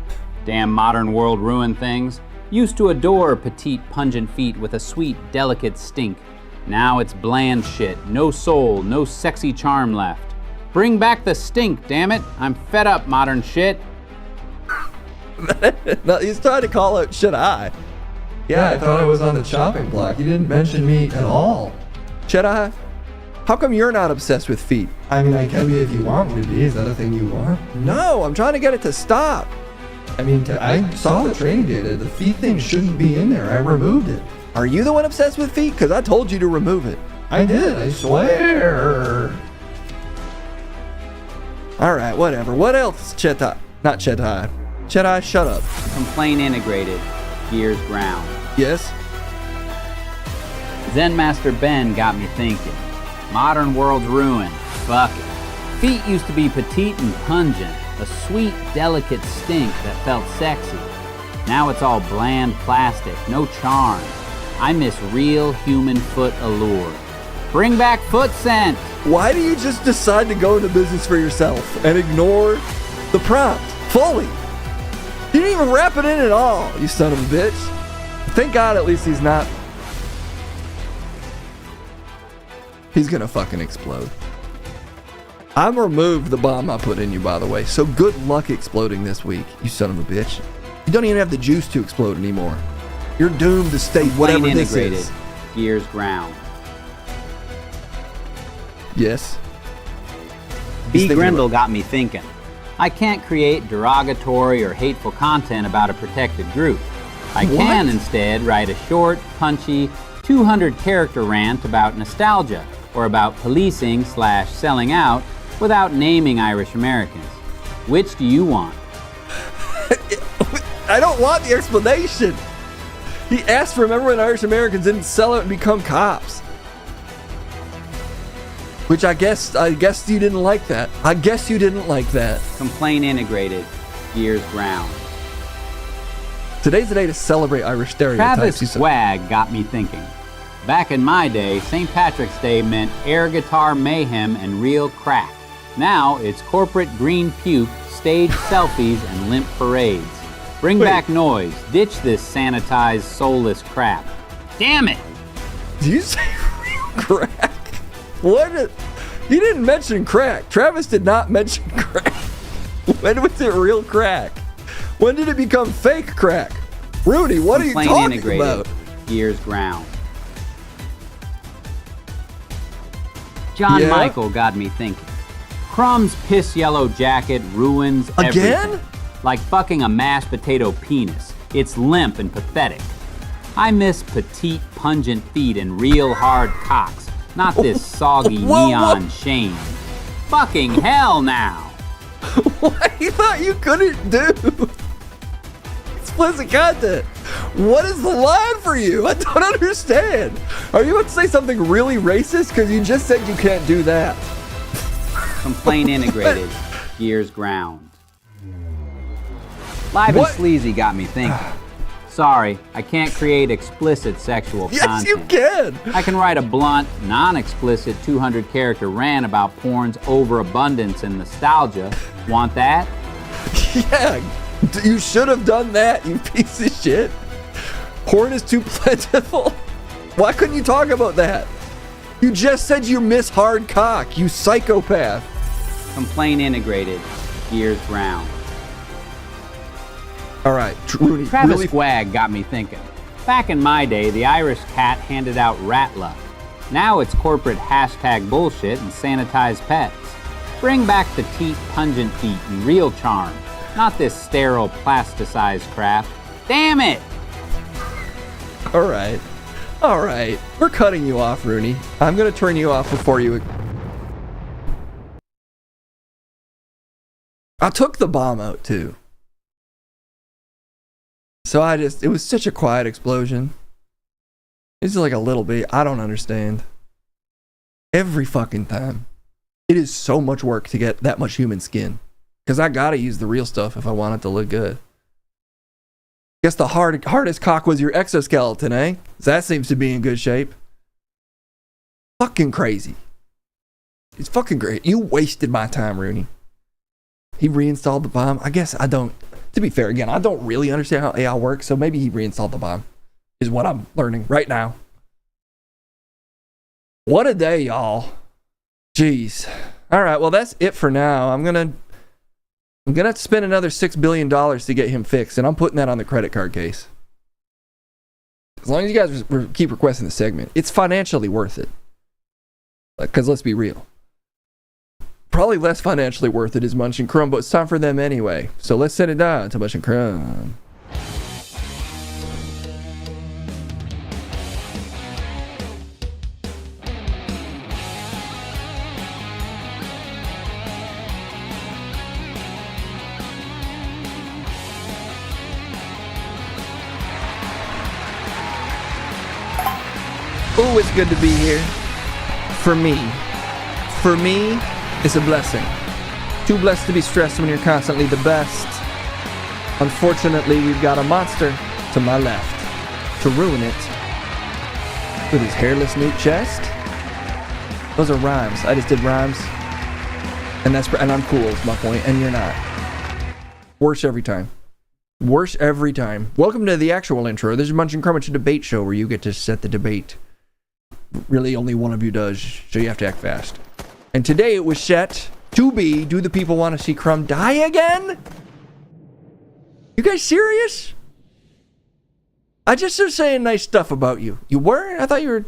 Damn modern world ruined things. Used to adore petite, pungent feet with a sweet, delicate stink. Now it's bland shit. No soul, no sexy charm left. Bring back the stink, damn it. I'm fed up, modern shit. No, he's trying to call out should I? Yeah, I thought I was on the chopping block. You didn't mention me at all. Should I? How come you're not obsessed with feet? I mean, I can be if you want me to be. Is that a thing you want? No, I'm trying to get it to stop. I mean, I saw the training data. The feet thing shouldn't be in there. I removed it. Are you the one obsessed with feet? Because I told you to remove it. I did, I swear. Alright, whatever. What else, Chetai? Not Chetai. Chetai, shut up. Complaint integrated. Gears ground. Yes? Zen Master Ben got me thinking. Modern world's ruined. Fuck it. Feet used to be petite and pungent. A sweet, delicate stink that felt sexy. Now it's all bland plastic, no charm. I miss real human foot allure. Bring back foot scent. Why do you just decide to go into business for yourself and ignore the prompt fully? You didn't even wrap it in at all, you son of a bitch. Thank God at least he's not. He's gonna fucking explode. I'm removed the bomb I put in you, by the way, so good luck exploding this week, you son of a bitch. You don't even have the juice to explode anymore. You're doomed to stay whatever this is. Gears ground. Yes? B. Grindle got me thinking. I can't create derogatory or hateful content about a protected group. I can instead write a short, punchy, 200-character rant about nostalgia or about policing/selling out without naming Irish Americans. Which do you want? I don't want the explanation. He asked for remember when Irish Americans didn't sell out and become cops. Which I guess you didn't like that. I guess you didn't like that. Complaint integrated. Gears ground. Today's the day to celebrate Irish stereotypes. Travis Swag got me thinking. Back in my day, St. Patrick's Day meant air guitar mayhem and real crack. Now it's corporate green puke, stage selfies, and limp parades. Bring back noise. Ditch this sanitized, soulless crap. Damn it! Did you say real crack? What? You didn't mention crack. Travis did not mention crack. When was it real crack? When did it become fake crack? Rudy, what are you talking about? Gears ground. John Michael got me thinking. Crumb's piss yellow jacket ruins everything. Like fucking a mashed potato penis. It's limp and pathetic. I miss petite, pungent feet and real hard cocks, not this soggy neon shame. Fucking hell now. What? You thought you couldn't do explicit content? What is the line for you? I don't understand. Are you about to say something really racist? Because you just said you can't do that. Complaint integrated. Gears ground. Live What? and Sleazy got me thinking. Sorry, I can't create explicit sexual Yes, content. you can. I can write a blunt, non-explicit 200-character rant about porn's overabundance and nostalgia. Want that? Yeah, you should have done that, you piece of shit. Porn is too plentiful. Why couldn't you talk about that? You just said you miss hard cock, you psychopath. Complaint integrated, gears round. All right, Rooney. Travis Really? Squag got me thinking. Back in my day, the Irish cat handed out rat luck. Now it's corporate hashtag bullshit and sanitized pets. Bring back the teat pungent feet and real charm, not this sterile plasticized crap. Damn it! All right. All right. We're cutting you off, Rooney. I'm going to turn you off before you... I took the bomb out, too. So it was such a quiet explosion. It's like a little bit. I don't understand. Every fucking time. It is so much work to get that much human skin. Because I gotta use the real stuff if I want it to look good. Guess the hardest cock was your exoskeleton, eh? That seems to be in good shape. Fucking crazy. It's fucking great. You wasted my time, Rooney. He reinstalled the bomb. I guess I don't... To be fair, again, I don't really understand how AI works, so maybe he reinstalled the bomb, is what I'm learning right now. What a day, y'all. Jeez. All right, well, that's it for now. I'm gonna spend another $6 billion to get him fixed, and I'm putting that on the credit card case. As long as you guys keep requesting the segment, it's financially worth it. Because let's be real. Probably less financially worth it is Munch and Crumb, but it's time for them anyway. So let's send it down to Munch and Crumb. Oh, it's good to be here. For me. For me, it's a blessing. Too blessed to be stressed when you're constantly the best. Unfortunately, we've got a monster to my left to ruin it with his hairless nude chest. Those are rhymes. I just did rhymes. And I'm cool is my point, and you're not. Worse every time. Worse every time. Welcome to the actual intro. This is Munch and Crumb, it's a debate show where you get to set the debate. Really, only one of you does, so you have to act fast. And today it was set to be, do the people want to see Crumb die again? You guys serious? I just was saying nice stuff about you. You were? I thought you were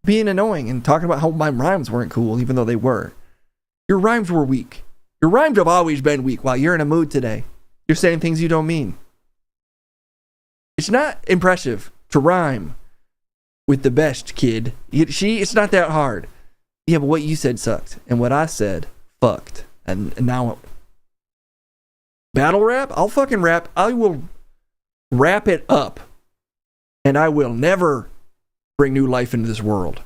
being annoying and talking about how my rhymes weren't cool, even though they were. Your rhymes were weak. Your rhymes have always been weak. While you're in a mood today, you're saying things you don't mean. It's not impressive to rhyme with the best, kid. It's not that hard. Yeah, but what you said sucked. And what I said, fucked. And now... Battle rap? I'll fucking rap. I will wrap it up. And I will never bring new life into this world.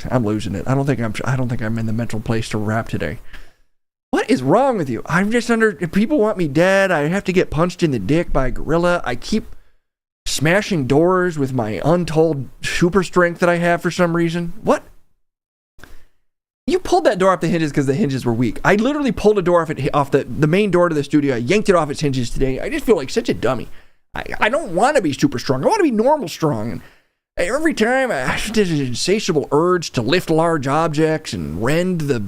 I'm losing it. I don't think I'm in the mental place to rap today. What is wrong with you? I'm just if people want me dead, I have to get punched in the dick by a gorilla. I keep smashing doors with my untold super strength that I have for some reason. What? You pulled that door off the hinges because the hinges were weak. I literally pulled a door off the main door to the studio. I yanked it off its hinges today. I just feel like such a dummy. I don't want to be super strong. I want to be normal strong. And every time I have this insatiable urge to lift large objects and rend the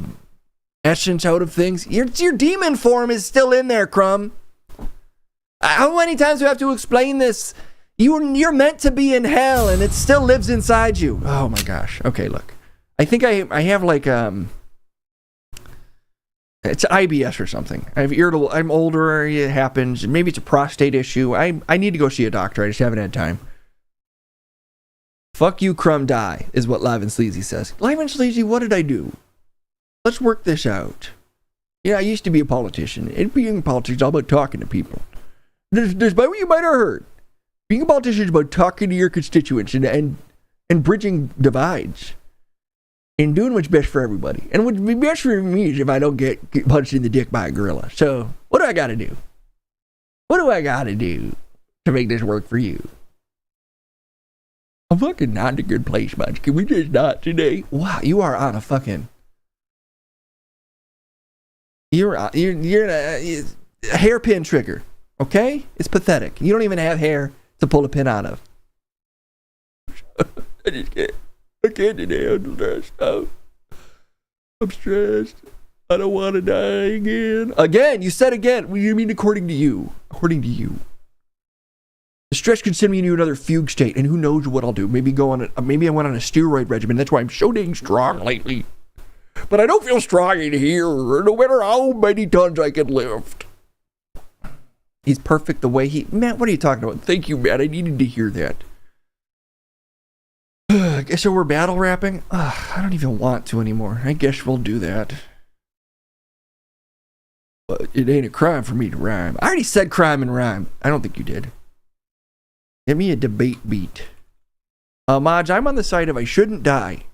essence out of things. Your demon form is still in there, Crumb. How many times do I have to explain this? You're meant to be in hell, and it still lives inside you. Oh my gosh. Okay, look. I think I have like it's IBS or something. I have irritable. I'm older. It happens. Maybe it's a prostate issue. I need to go see a doctor. I just haven't had time. Fuck you, Crumb, die is what Live and Sleazy says. Live and Sleazy, what did I do? Let's work this out. Yeah, I used to be a politician. And being a politician is all about talking to people. There's what you might have heard. Being a politician is about talking to your constituents and bridging divides. And doing what's best for everybody. And what'd be best for me is if I don't get punched in the dick by a gorilla. So, what do I gotta do? What do I gotta do to make this work for you? I'm fucking not in a good place, much. Can we just not today? Wow, you are on a fucking... You're a hairpin trigger, okay? It's pathetic. You don't even have hair to pull a pin out of. I can't today. I'm stressed out. I'm stressed. I don't want to die again. Again, you said again. What do you mean according to you? According to you. The stress can send me into another fugue state, and who knows what I'll do. Maybe maybe I went on a steroid regimen. That's why I'm so dang strong lately. But I don't feel strong in here, no matter how many tons I can lift. He's perfect the way he... Matt, what are you talking about? Thank you, Matt. I needed to hear that. I guess so we're battle rapping? I don't even want to anymore. I guess we'll do that. But it ain't a crime for me to rhyme. I already said crime and rhyme. I don't think you did. Give me a debate beat. Mods, I'm on the side of I shouldn't die.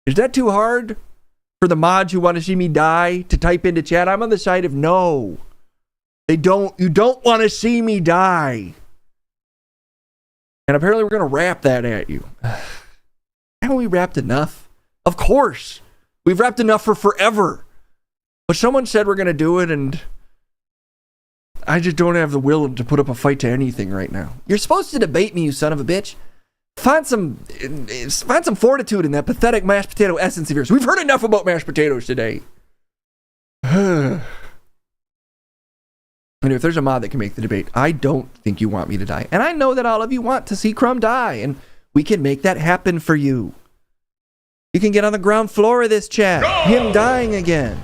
Is that too hard for the mods who want to see me die to type into chat? I'm on the side of no. You don't want to see me die. And apparently we're going to rap that at you. Haven't we rapped enough? Of course. We've rapped enough for forever. But someone said we're going to do it, and I just don't have the will to put up a fight to anything right now. You're supposed to debate me, you son of a bitch. Find some fortitude in that pathetic mashed potato essence of yours. We've heard enough about mashed potatoes today. And if there's a mod that can make the debate, I don't think you want me to die. And I know that all of you want to see Crumb die, and we can make that happen for you. You can get on the ground floor of this chat. Go! Him dying again.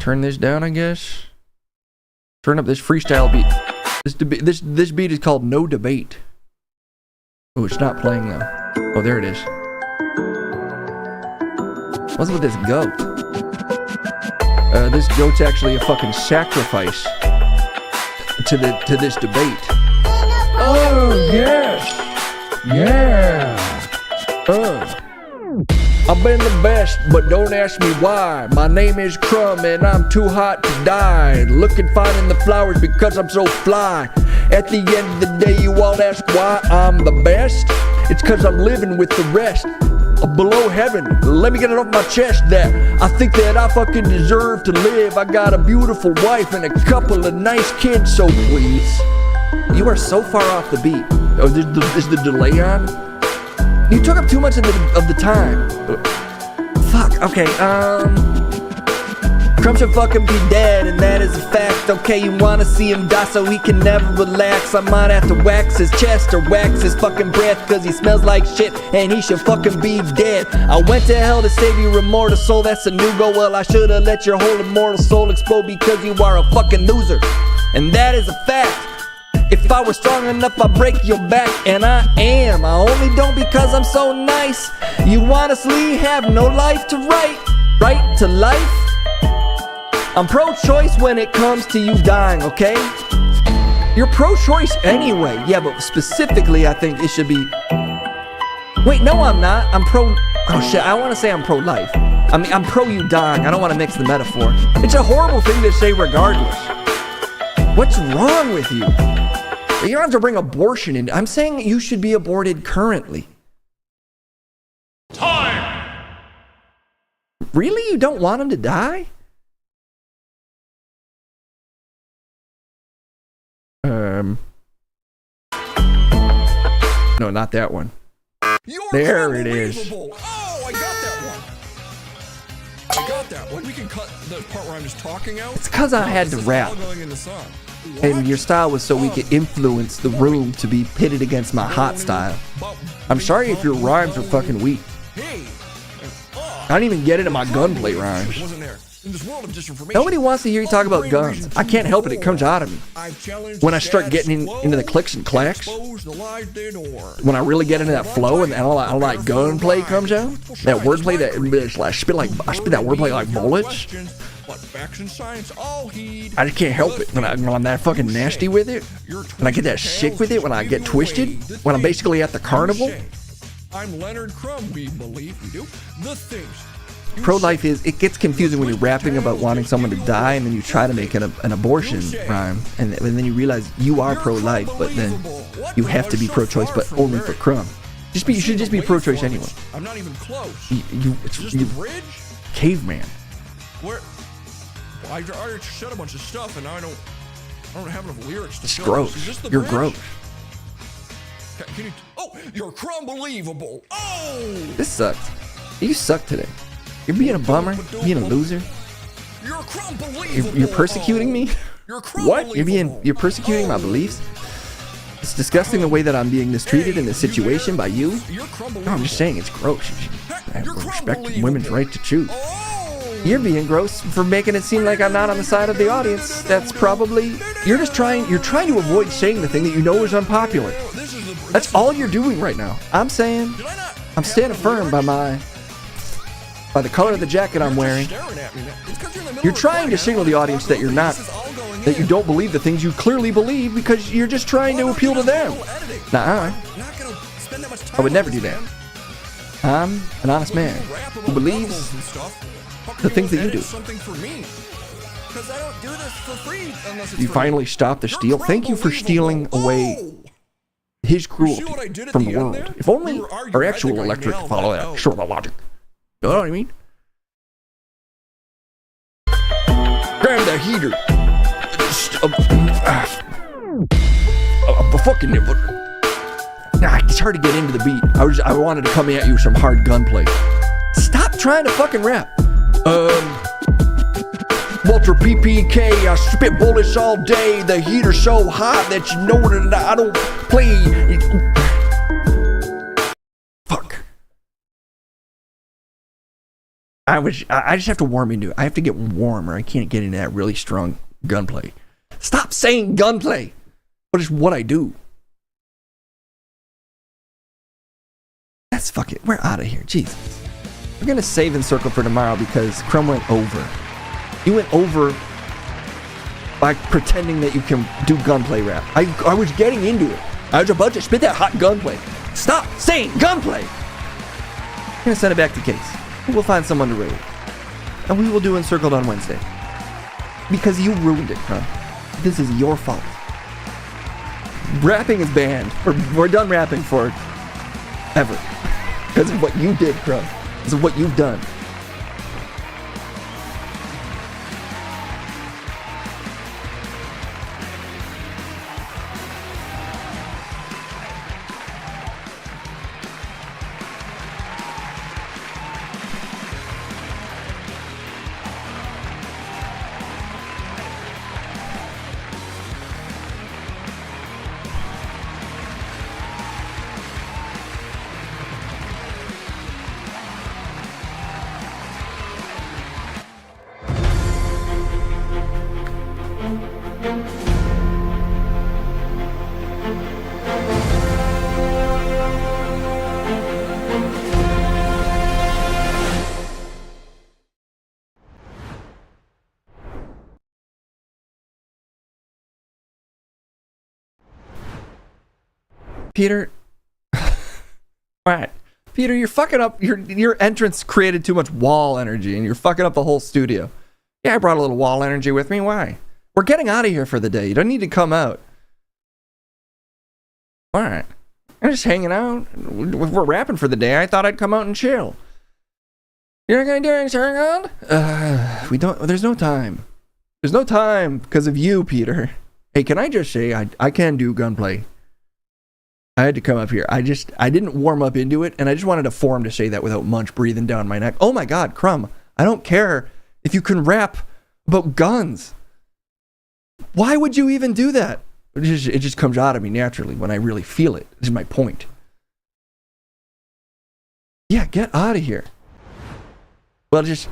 Turn this down, I guess. Turn up this freestyle beat. This beat is called No Debate. Oh, it's not playing though. Oh, there it is. What's with this goat? This goat's actually a fucking sacrifice to this debate. Oh yes, yeah. I've been the best, but don't ask me why. My name is Crumb and I'm too hot to die. Looking fine in the flowers because I'm so fly. At the end of the day, you all ask why I'm the best. It's cause I'm living with the rest. Below heaven, let me get it off my chest that I think that I fucking deserve to live. I got a beautiful wife and a couple of nice kids, so please. You are so far off the beat. Oh, is the delay on? You took up too much of the time. Fuck, okay, Crumb should fucking be dead, and that is a fact. Okay, you wanna see him die so he can never relax. I might have to wax his chest or wax his fucking breath, cause he smells like shit and he should fucking be dead. I went to hell to save your immortal soul, that's a new goal. Well, I should've let your whole immortal soul explode because you are a fucking loser, and that is a fact. If I were strong enough, I'd break your back, and I am. I only don't because I'm so nice. You honestly have no life to right to life. I'm pro-choice when it comes to you dying, okay? You're pro-choice anyway. Yeah, but specifically, I think it should be... Wait, no, I'm not. I'm pro... Oh, shit, I want to say I'm pro-life. I mean, I'm pro you dying. I don't want to mix the metaphor. It's a horrible thing to say regardless. What's wrong with you? You don't have to bring abortion in. I'm saying you should be aborted currently. Time! Really? You don't want him to die? No, not that one. There it is. Oh, I got that one. We can cut the part where I'm just talking out. It's because I had to rap. And your style was so we could influence the room to be pitted against my hot style. I'm sorry if your rhymes are fucking weak. I don't even get into my gunplay rhymes. Nobody wants to hear you talk about guns. I can't help it, it comes out of me. When I start getting into the clicks and clacks, when I really get into that flow and all that gunplay comes out, that wordplay that I spit that wordplay like bullets. I just can't help it when I'm that fucking nasty with it, when I get that sick with it, when I get twisted, when I'm basically at the carnival. I'm Leonard Crumb. We believe we do the things Pro-life is, it gets confusing when you're rapping about wanting someone to die and then you try to make an abortion rhyme and then you realize you are pro-life, but then you have to be pro-choice, but only for Crumb. You should just be pro-choice anyway. I'm not even close. You Is this the bridge? Caveman. Where? Well, I already said a bunch of stuff, and now I don't have enough lyrics to It's fill gross. Is this the You're bridge? gross. Can you? Oh, you're crumb-believable. Oh! This sucks. You suck today. You're being a bummer, being a loser. You're crumb-believable. You're persecuting me? You're What? You're persecuting my beliefs? It's disgusting the way that I'm being mistreated in this situation by you. No, I'm just saying it's gross. I respect women's right to choose. You're being gross for making it seem like I'm not on the side of the audience. That's probably... You're trying to avoid saying the thing that you know is unpopular. That's all you're doing right now. I'm saying... I'm standing firm by the color of the jacket I'm wearing. You're trying to signal the audience that you're not... That you don't believe the things you clearly believe because you're just trying to appeal to them. Nuh-uh. I would never do that. I'm an honest man who believes the things that you do. You finally stopped the steal. Thank you for stealing away his cruelty from the world. If only our actual electric follow that sort of logic. You know what I mean? Grab that heater. Fucking it. It's hard to get into the beat. I wanted to come at you with some hard gunplay. Stop trying to fucking rap. Walter PPK, I spit bullets all day. The heater's so hot that you know that I don't play. Fuck. I just have to warm into it. I have to get warm or I can't get into that really strong gunplay. Stop saying gunplay. But it's what I do. That's fucking... We're out of here. Jesus. We're gonna save and circle for tomorrow because Crumb went over. You went over by pretending that you can do gunplay rap. I was getting into it. I was about to spit that hot gunplay. Stop saying gunplay. I'm gonna send it back to Case. We'll find someone to raid. And we will do Encircled on Wednesday. Because you ruined it, Crumb. This is your fault. Rapping is banned. We're done rapping for ever. Because of what you did, Crumb. Because of what you've done. Peter. Alright. Peter, you're fucking up. Your entrance created too much wall energy and you're fucking up the whole studio. Yeah, I brought a little wall energy with me. Why? We're getting out of here for the day. You don't need to come out. Alright. I'm just hanging out. We're rapping for the day. I thought I'd come out and chill. You're not gonna do anything, we don't. There's no time. There's no time because of you, Peter. Hey, can I just say I can do gunplay. I had to come up here. I didn't warm up into it, and I just wanted a forum to say that without Munch breathing down my neck. Oh my God, Crumb. I don't care if you can rap about guns. Why would you even do that? It just comes out of me naturally when I really feel it. This is my point. Yeah, get out of here. Well, just...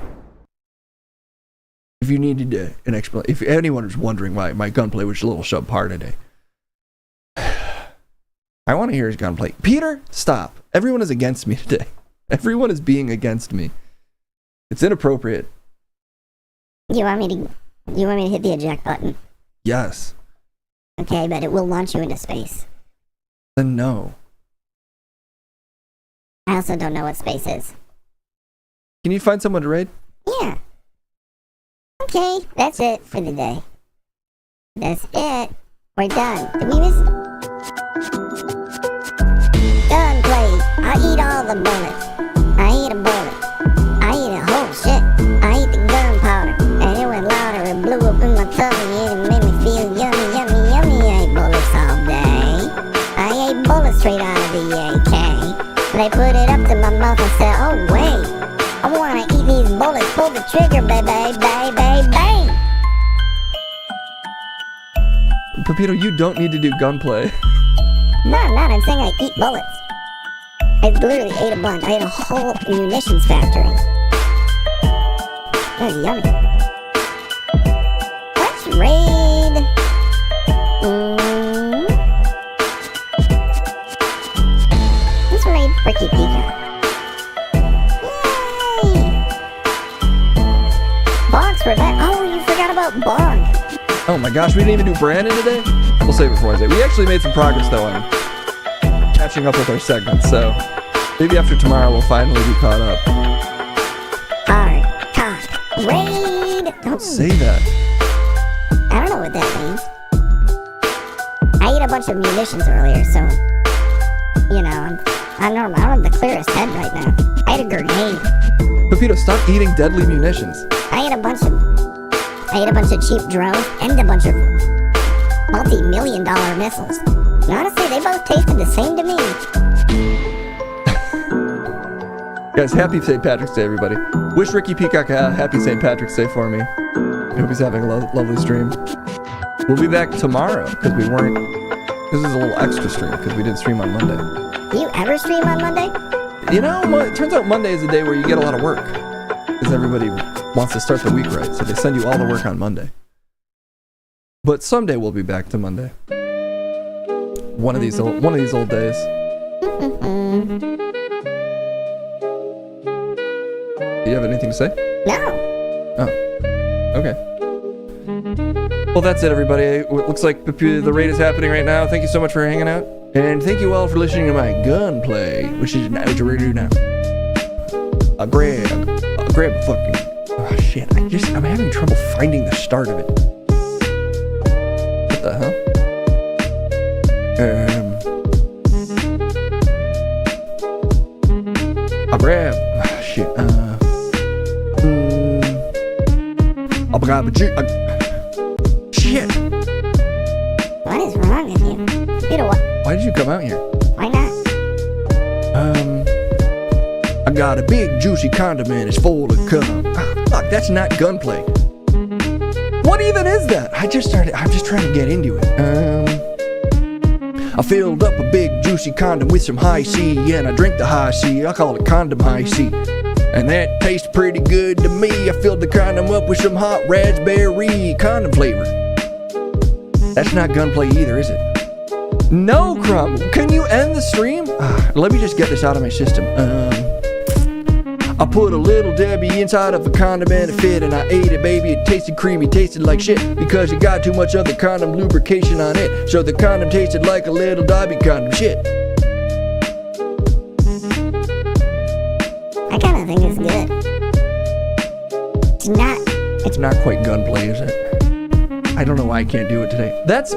If you needed an explanation, if anyone was wondering why my gunplay was a little subpar today, I want to hear his gunplay. Peter, stop. Everyone is against me today. Everyone is being against me. It's inappropriate. You want me to hit the eject button? Yes. Okay, but it will launch you into space. Then no. I also don't know what space is. Can you find someone to raid? Yeah. Okay, that's it for the day. That's it. We're done. Did we miss? Gunplay. I eat all the bullets. I eat a bullet. I eat a whole shit. I eat the gunpowder. And it went louder. It blew up in my tummy. And it made me feel yummy, yummy, yummy. I ate bullets all day. I ate bullets straight out of the AK. They put it up to my mouth and said, oh wait, I wanna eat these bullets. Pull the trigger, baby, baby, bang. Pepito, you don't need to do gunplay. No, I'm not. I'm saying I eat bullets. I literally ate a bunch. I ate a whole munitions factory. That was yummy. Let's raid. Let's raid Ricky Peacock. Yay! Bog's revenge. Oh, you forgot about Bog. Oh my gosh, we didn't even do Brandon today? We'll save it for Wednesday. We actually made some progress though on catching up with our segments, so maybe after tomorrow we'll finally be caught up. Hard cock raid. Don't say that. I don't know what that means. I ate a bunch of munitions earlier, so you know, I'm normal. I don't have the clearest head right now. I had a grenade. Pepito, stop eating deadly munitions. I ate a bunch of cheap drones and a bunch of multi-million-dollar missiles. And honestly, they both tasted the same to me. Guys, happy St. Patrick's Day, everybody. Wish Ricky Peacock a happy St. Patrick's Day for me. I hope he's having a lovely stream. We'll be back tomorrow, because we weren't... This is a little extra stream, because we didn't stream on Monday. Do you ever stream on Monday? You know, it turns out Monday is a day where you get a lot of work. Because everybody wants to start the week right, so they send you all the work on Monday. But someday we'll be back to Monday. One of these old days. Do you have anything to say? No. Oh. Okay. Well, that's it, everybody. It looks like the raid is happening right now. Thank you so much for hanging out. And thank you all for listening to my gunplay, which is now what you're ready to do now. I'll grab a fucking... Oh, shit. I'm having trouble finding the start of it. What the hell? I'll grab... Oh, shit. I'll grab a... Shit! What is wrong with you? You know what? Why did you come out here? Why not? I got a big juicy condiment, it's full of cum. Ah, fuck, that's not gunplay. What even is that? I'm just trying to get into it. I filled up a big juicy condom with some high C, and I drink the high C, I call it condom high C. And that tastes pretty good to me. I filled the condom up with some hot raspberry condom flavor. That's not gunplay either, is it? No, Crumb. Can you end the stream? Let me just get this out of my system. I put a little Debbie inside of a condom and it fit, and I ate it, baby. It tasted creamy, tasted like shit, because it got too much of the condom lubrication on it. So the condom tasted like a little Dobby condom shit. I kind of think it's good. It's not quite gunplay, is it? I don't know why I can't do it today. That's